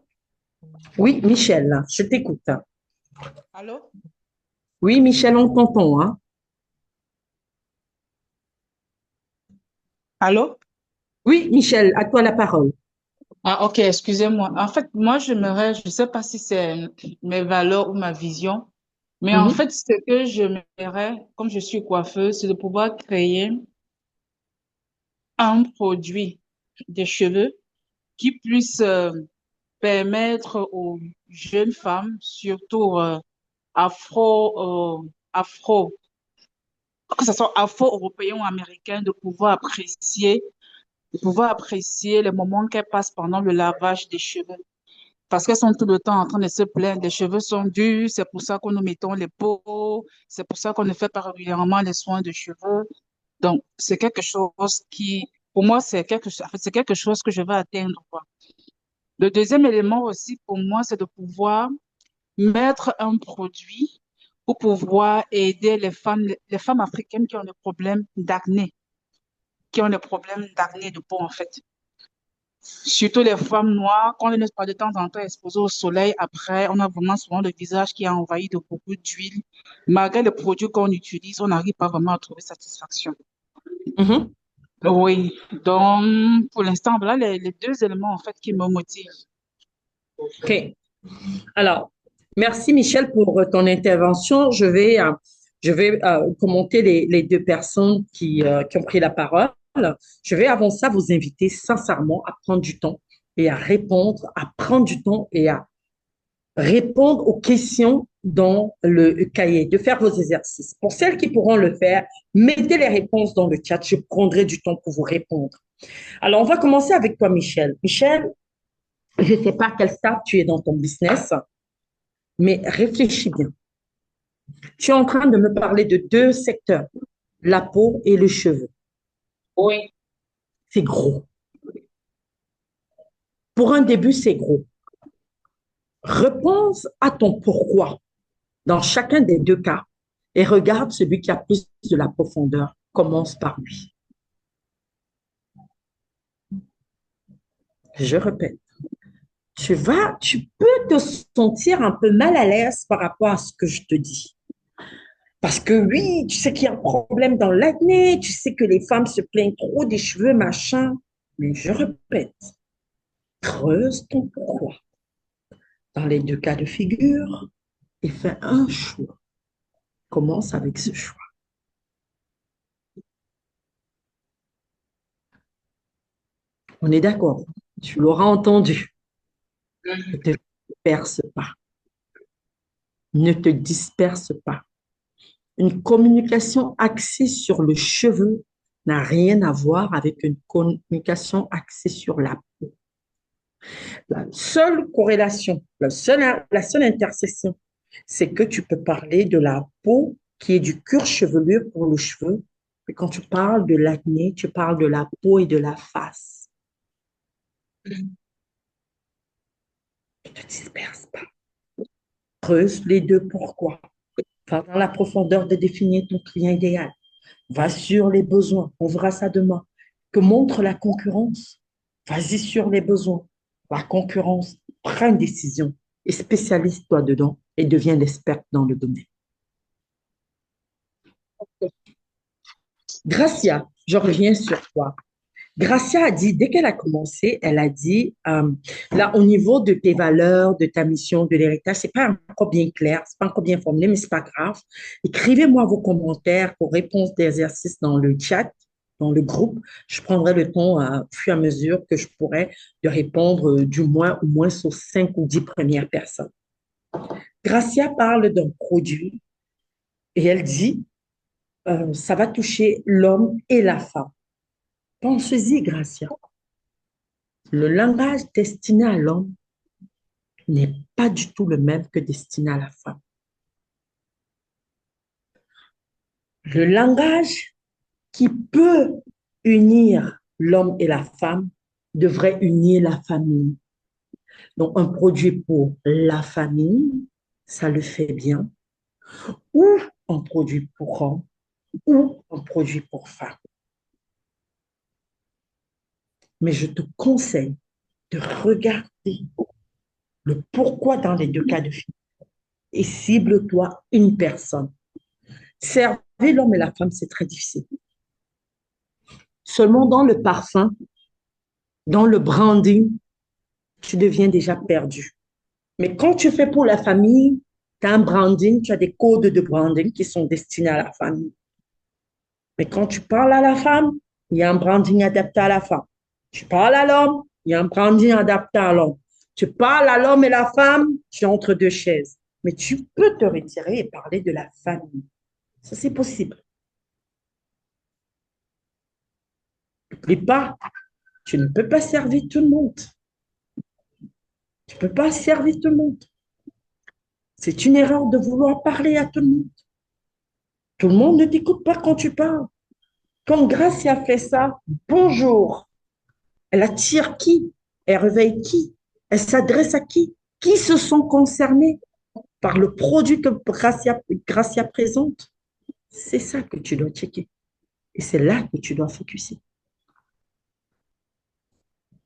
Oui, Michel, je t'écoute, hein. Allô? Oui, Michel, on t'entend, hein. Allô? Oui, Michel, à toi la parole. Ah, ok, excusez-moi. En fait, moi, je ne sais pas si c'est mes valeurs ou ma vision, mais en Mhm, fait, ce que j'aimerais, comme je suis coiffeuse, c'est de pouvoir créer un produit de cheveux qui puisse permettre aux jeunes femmes, surtout afro, que ce soit afro-européens ou américains, de pouvoir apprécier les moments qu'elles passent pendant le lavage des cheveux. Parce qu'elles sont tout le temps en train de se plaindre, les cheveux sont durs, c'est pour ça que nous mettons les pots, c'est pour ça qu'on ne fait pas régulièrement les soins de cheveux. Donc, c'est quelque chose qui, pour moi, en fait, c'est quelque chose que je veux atteindre, quoi. Le deuxième élément aussi, pour moi, c'est de pouvoir mettre un produit pour pouvoir aider les femmes africaines qui ont des problèmes d'acné, qui ont des problèmes d'acné de peau, en fait. Surtout les femmes noires, quand on n'est pas de temps en temps exposées au soleil, après, on a vraiment souvent le visage qui est envahi de beaucoup d'huile. Malgré les produits qu'on utilise, on n'arrive pas vraiment à trouver satisfaction. mhm. Oui, donc pour l'instant, voilà les deux éléments en fait qui me motivent. OK. Alors, merci Michel pour ton intervention. Je vais commenter les deux personnes qui ont pris la parole. Je vais avant ça vous inviter sincèrement à prendre du temps et à répondre, à prendre du temps et à répondre aux questions dans le cahier, de faire vos exercices. Pour celles qui pourront le faire, mettez les réponses dans le chat. Je prendrai du temps pour vous répondre. Alors, on va commencer avec toi, Michel. Michel, je ne sais pas à quel stade tu es dans ton business, mais réfléchis bien. Tu es en train de me parler de deux secteurs, la peau et le cheveu. Oui, C'est gros. Pour un début, c'est gros. Repense à ton pourquoi dans chacun des deux cas et regarde celui qui a plus de la profondeur. Commence par lui. Je répète, tu peux te sentir un peu mal à l'aise par rapport à ce que je te dis. Parce que oui, tu sais qu'il y a un problème dans l'acné, tu sais que les femmes se plaignent trop des cheveux, machin. Mais je répète, creuse ton pourquoi. Dans les deux cas de figure, et fais un choix. Commence avec ce choix. On est d'accord. Tu l'auras entendu. Ne te disperse pas. Ne te disperse pas. Une communication axée sur le cheveu n'a rien à voir avec une communication axée sur la peau. La seule corrélation, la seule intersection, c'est que tu peux parler de la peau qui est du cuir chevelu pour le cheveu. Mais quand tu parles de l'acné, tu parles de la peau et de la face. Ne te disperse pas. Creuse les deux pourquoi. Va dans la profondeur de définir ton client idéal. Va sur les besoins. On verra ça demain. Que montre la concurrence? Vas-y sur les besoins. La concurrence, prends une décision et spécialise-toi dedans et deviens l'experte dans le domaine. Gracia, je reviens sur toi. Gracia a dit, dès qu'elle a commencé, elle a dit, là, au niveau de tes valeurs, de ta mission, de l'héritage, c'est pas encore bien clair, c'est pas encore bien formulé, mais c'est pas grave. Écrivez-moi vos commentaires pour réponse d'exercice dans le chat, dans le groupe. Je prendrai le temps au fur et à mesure que je pourrai de répondre du moins au moins sur 5 ou 10 premières personnes. Gracia parle d'un produit et elle dit, ça va toucher l'homme et la femme. Pensez-y, Gracia. Le langage destiné à l'homme n'est pas du tout le même que destiné à la femme. Le langage qui peut unir l'homme et la femme devrait unir la famille. Donc, un produit pour la famille, ça le fait bien, ou un produit pour homme, ou un produit pour femme. Mais je te conseille de regarder le pourquoi dans les deux cas de figure et cible-toi une personne. Servir l'homme et la femme, c'est très difficile. Seulement dans le parfum, dans le branding, tu deviens déjà perdu. Mais quand tu fais pour la famille, tu as un branding, tu as des codes de branding qui sont destinés à la famille. Mais quand tu parles à la femme, il y a un branding adapté à la femme. Tu parles à l'homme, il y a un branding adapté à l'homme. Tu parles à l'homme et la femme, tu es entre deux chaises. Mais tu peux te retirer et parler de la famille. Ça, c'est possible. N'oublie pas, tu ne peux pas servir tout le monde. Tu ne peux pas servir tout le monde. C'est une erreur de vouloir parler à tout le monde. Tout le monde ne t'écoute pas quand tu parles. Quand Gracia fait ça, bonjour. Elle attire qui? Elle réveille qui? Elle s'adresse à qui? Qui se sont concernés par le produit que Gracia présente? C'est ça que tu dois checker. Et c'est là que tu dois focuser.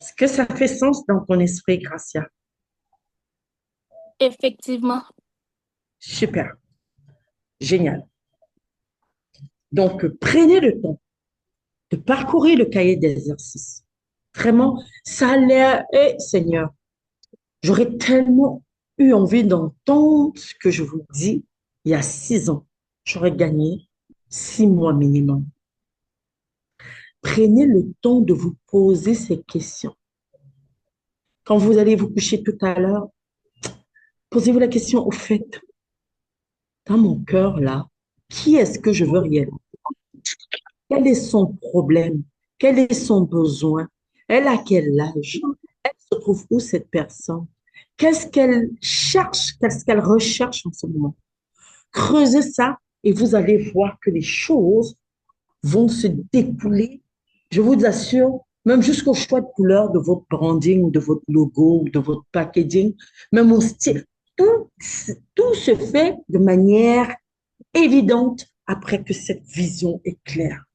Est-ce que ça fait sens dans ton esprit, Gracia? Effectivement. Super. Génial. Donc, prenez le temps de parcourir le cahier d'exercices. Vraiment, ça a l'air, Seigneur, j'aurais tellement eu envie d'entendre ce que je vous dis il y a 6 ans. J'aurais gagné 6 mois minimum. Prenez le temps de vous poser ces questions. Quand vous allez vous coucher tout à l'heure, posez-vous la question, au fait, dans mon cœur là, qui est-ce que je veux réellement? Quel est son problème? Quel est son besoin? Elle a quel âge? Elle se trouve où cette personne? Qu'est-ce qu'elle cherche? Qu'est-ce qu'elle recherche en ce moment? Creusez ça et vous allez voir que les choses vont se découler. Je vous assure, même jusqu'au choix de couleur de votre branding, de votre logo, de votre packaging, même au style. Tout se fait de manière évidente après que cette vision est claire.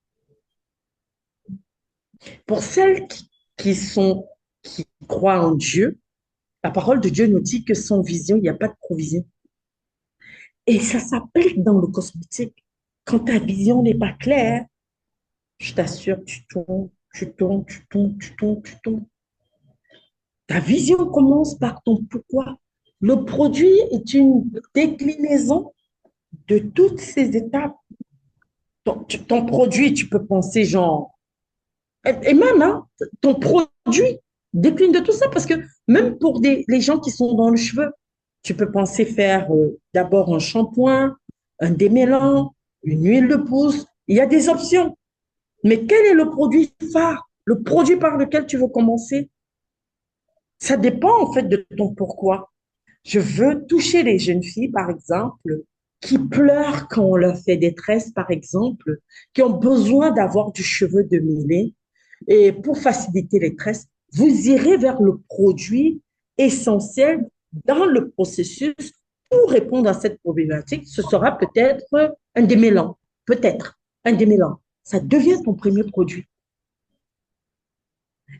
Pour celles qui croient en Dieu, la parole de Dieu nous dit que sans vision, il n'y a pas de provision. Et ça s'applique dans le cosmétique. Quand ta vision n'est pas claire, je t'assure, tu tournes, tu tournes, tu tournes, tu tournes, tu tournes. Ta vision commence par ton pourquoi. Le produit est une déclinaison de toutes ces étapes. Ton produit, tu peux penser genre, et même hein, ton produit décline de tout ça parce que même pour les gens qui sont dans le cheveu, tu peux penser faire d'abord un shampoing, un démêlant, une huile de pousse. Il y a des options. Mais quel est le produit phare, le produit par lequel tu veux commencer? Ça dépend en fait de ton pourquoi. Je veux toucher les jeunes filles, par exemple, qui pleurent quand on leur fait des tresses, par exemple, qui ont besoin d'avoir du cheveu démêlé. Et pour faciliter les tresses, vous irez vers le produit essentiel dans le processus pour répondre à cette problématique. Ce sera peut-être un démêlant, peut-être un démêlant. Ça devient ton premier produit.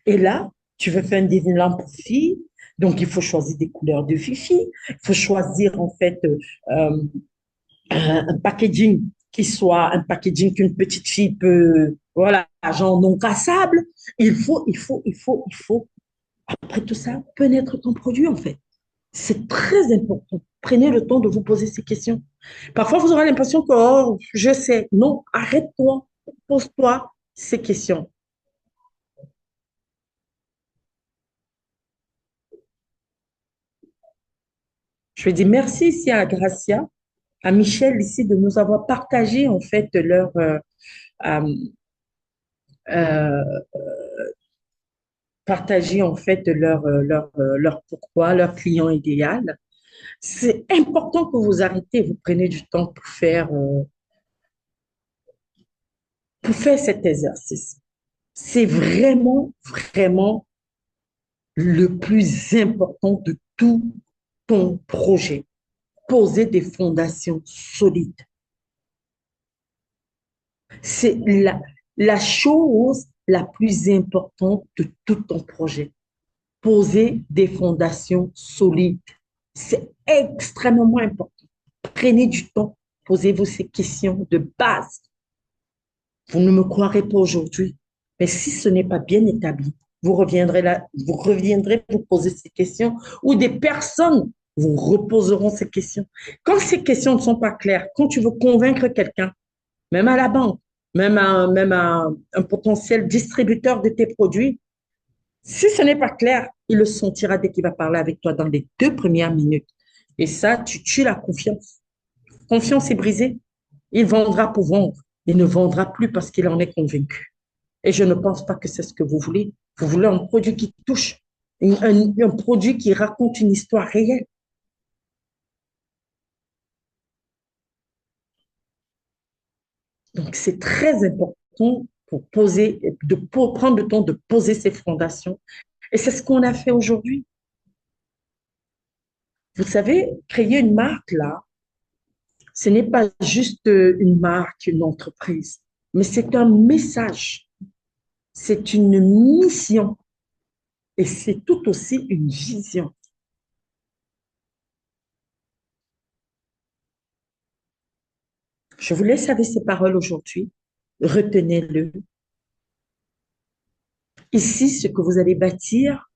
Et là, tu veux faire un démêlant pour filles, donc il faut choisir des couleurs de fifi, il faut choisir en fait un packaging qui soit un packaging qu'une petite fille peut, voilà, genre non cassable. Il faut. Après tout ça, connaître ton produit, en fait. C'est très important. Prenez le temps de vous poser ces questions. Parfois, vous aurez l'impression que, oh, je sais. Non, arrête-toi, pose-toi ces questions. Je vais dire merci ici à Gracia, à Michel ici de nous avoir partagé en fait euh, euh, leur pourquoi, leur client idéal. C'est important que vous arrêtez, vous prenez du temps pour faire cet exercice. C'est vraiment, vraiment le plus important de tout ton projet. Poser des fondations solides. C'est la chose la plus importante de tout ton projet. Poser des fondations solides. C'est extrêmement important. Prenez du temps, posez-vous ces questions de base. Vous ne me croirez pas aujourd'hui, mais si ce n'est pas bien établi, vous reviendrez là, vous reviendrez vous poser ces questions ou des personnes vous reposeront ces questions. Quand ces questions ne sont pas claires, quand tu veux convaincre quelqu'un, même à la banque, même à un potentiel distributeur de tes produits, si ce n'est pas clair, il le sentira dès qu'il va parler avec toi dans les 2 premières minutes. Et ça, tu tues la confiance. Confiance est brisée. Il vendra pour vendre. Il ne vendra plus parce qu'il en est convaincu. Et je ne pense pas que c'est ce que vous voulez. Vous voulez un produit qui touche, un produit qui raconte une histoire réelle. Donc, c'est très important pour prendre le temps de poser ces fondations. Et c'est ce qu'on a fait aujourd'hui. Vous savez, créer une marque, là, ce n'est pas juste une marque, une entreprise, mais c'est un message, c'est une mission et c'est tout aussi une vision. Je vous laisse avec ces paroles aujourd'hui. Retenez-le. Ici, ce que vous allez bâtir,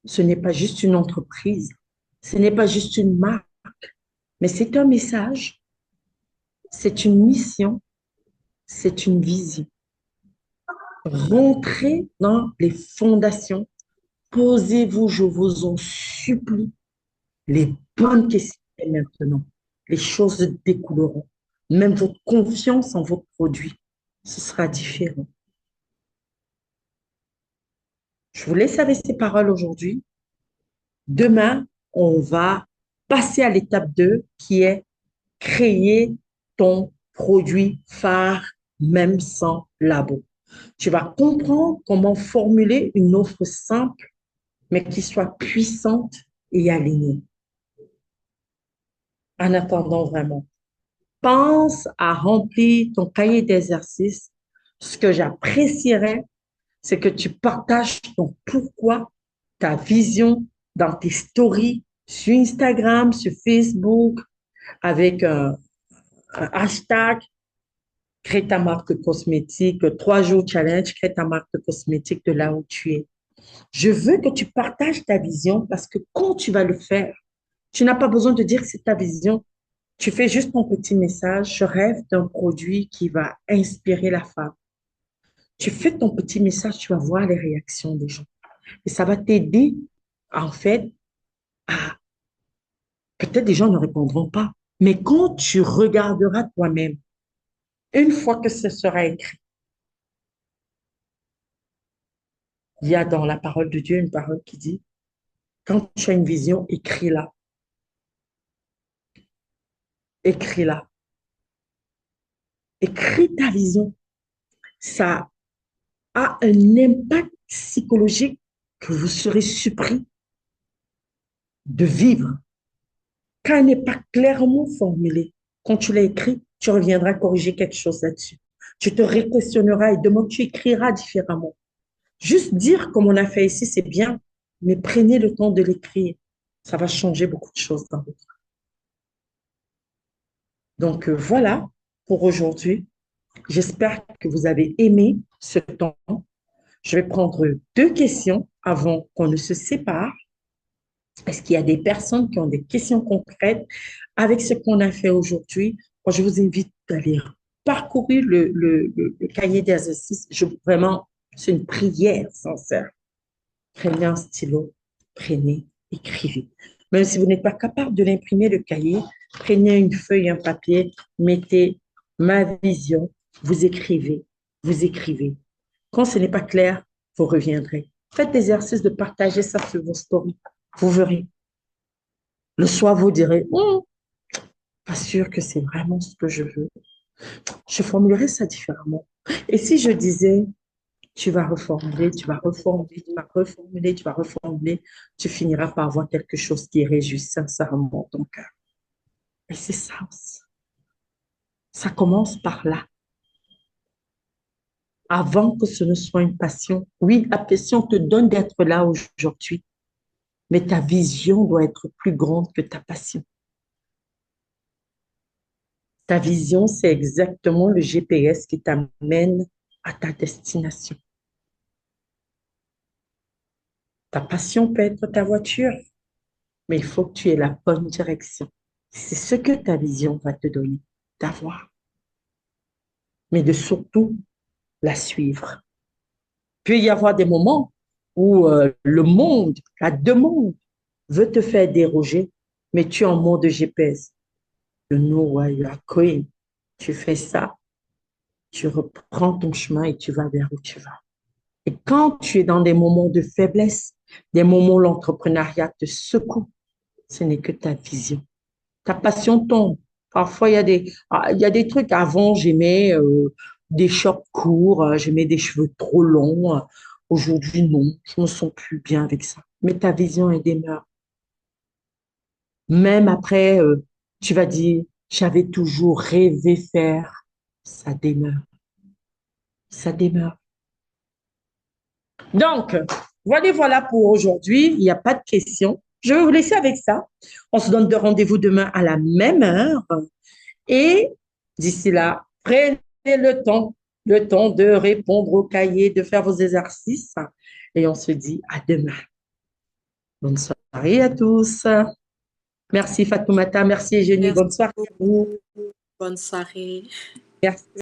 ce n'est pas juste une entreprise, ce n'est pas juste une marque, mais c'est un message, c'est une mission, c'est une vision. Rentrez dans les fondations. Posez-vous, je vous en supplie, les bonnes questions maintenant. Les choses découleront. Même votre confiance en votre produit, ce sera différent. Je vous laisse avec ces paroles aujourd'hui. Demain, on va passer à l'étape 2 qui est créer ton produit phare, même sans labo. Tu vas comprendre comment formuler une offre simple, mais qui soit puissante et alignée. En attendant vraiment, pense à remplir ton cahier d'exercice. Ce que j'apprécierais, c'est que tu partages ton pourquoi, ta vision dans tes stories sur Instagram, sur Facebook. avec un hashtag crée ta marque cosmétique, 3 jours challenge, crée ta marque cosmétique de là où tu es. Je veux que tu partages ta vision parce que quand tu vas le faire, tu n'as pas besoin de dire que c'est ta vision. Tu fais juste ton petit message. Je rêve d'un produit qui va inspirer la femme. Tu fais ton petit message, tu vas voir les réactions des gens. Et ça va t'aider, en fait, à... Peut-être des gens ne répondront pas. Mais quand tu regarderas toi-même, une fois que ce sera écrit, il y a dans la parole de Dieu une parole qui dit, quand tu as une vision, écris-la. Écris-la. Écris ta vision. Ça a un impact psychologique que vous serez surpris de vivre. Quand elle n'est pas clairement formulée, quand tu l'as écrit, tu reviendras corriger quelque chose là-dessus. Tu te réquestionneras et demain, tu écriras différemment. Juste dire comme on a fait ici, c'est bien, mais prenez le temps de l'écrire. Ça va changer beaucoup de choses dans votre vie. Donc, voilà pour aujourd'hui. J'espère que vous avez aimé ce temps. Je vais prendre 2 questions avant qu'on ne se sépare. Est-ce qu'il y a des personnes qui ont des questions concrètes avec ce qu'on a fait aujourd'hui? Moi, je vous invite d'aller parcourir le cahier d'exercices. Vraiment, c'est une prière sincère. Prenez un stylo, prenez, écrivez. Même si vous n'êtes pas capable de l'imprimer, le cahier, prenez une feuille, un papier, mettez ma vision, vous écrivez, vous écrivez. Quand ce n'est pas clair, vous reviendrez. Faites l'exercice de partager ça sur vos stories. Vous verrez. Le soir, vous direz, pas sûr que c'est vraiment ce que je veux. Je formulerai ça différemment. Et si je disais, tu vas reformuler, tu vas reformuler, tu vas reformuler, tu vas reformuler, tu finiras par avoir quelque chose qui réjouit sincèrement ton cœur. Et c'est ça aussi. Ça commence par là. Avant que ce ne soit une passion. Oui, la passion te donne d'être là aujourd'hui, mais ta vision doit être plus grande que ta passion. Ta vision, c'est exactement le GPS qui t'amène à ta destination. Ta passion peut être ta voiture, mais il faut que tu aies la bonne direction. C'est ce que ta vision va te donner, d'avoir. Mais de surtout la suivre. Il peut y avoir des moments où le monde, la demande, veut te faire déroger, mais tu es en mode GPS. You know why you are going. Tu fais ça, tu reprends ton chemin et tu vas vers où tu vas. Et quand tu es dans des moments de faiblesse, des moments où l'entrepreneuriat te secoue, ce n'est que ta vision. Ta passion tombe. Parfois, il y a des trucs. Avant, j'aimais des shorts courts, j'aimais des cheveux trop longs. Aujourd'hui, non, je me sens plus bien avec ça. Mais ta vision, elle demeure. Même après, tu vas dire, j'avais toujours rêvé faire. Ça demeure. Ça demeure. Donc, voilà pour aujourd'hui. Il n'y a pas de questions. Je vais vous laisser avec ça. On se donne de rendez-vous demain à la même heure. Et d'ici là, prenez le temps de répondre au cahier, de faire vos exercices. Et on se dit à demain. Bonne soirée à tous. Merci Fatoumata, merci Eugénie. Merci Bonne soirée à vous. beaucoup. Bonne soirée. Merci.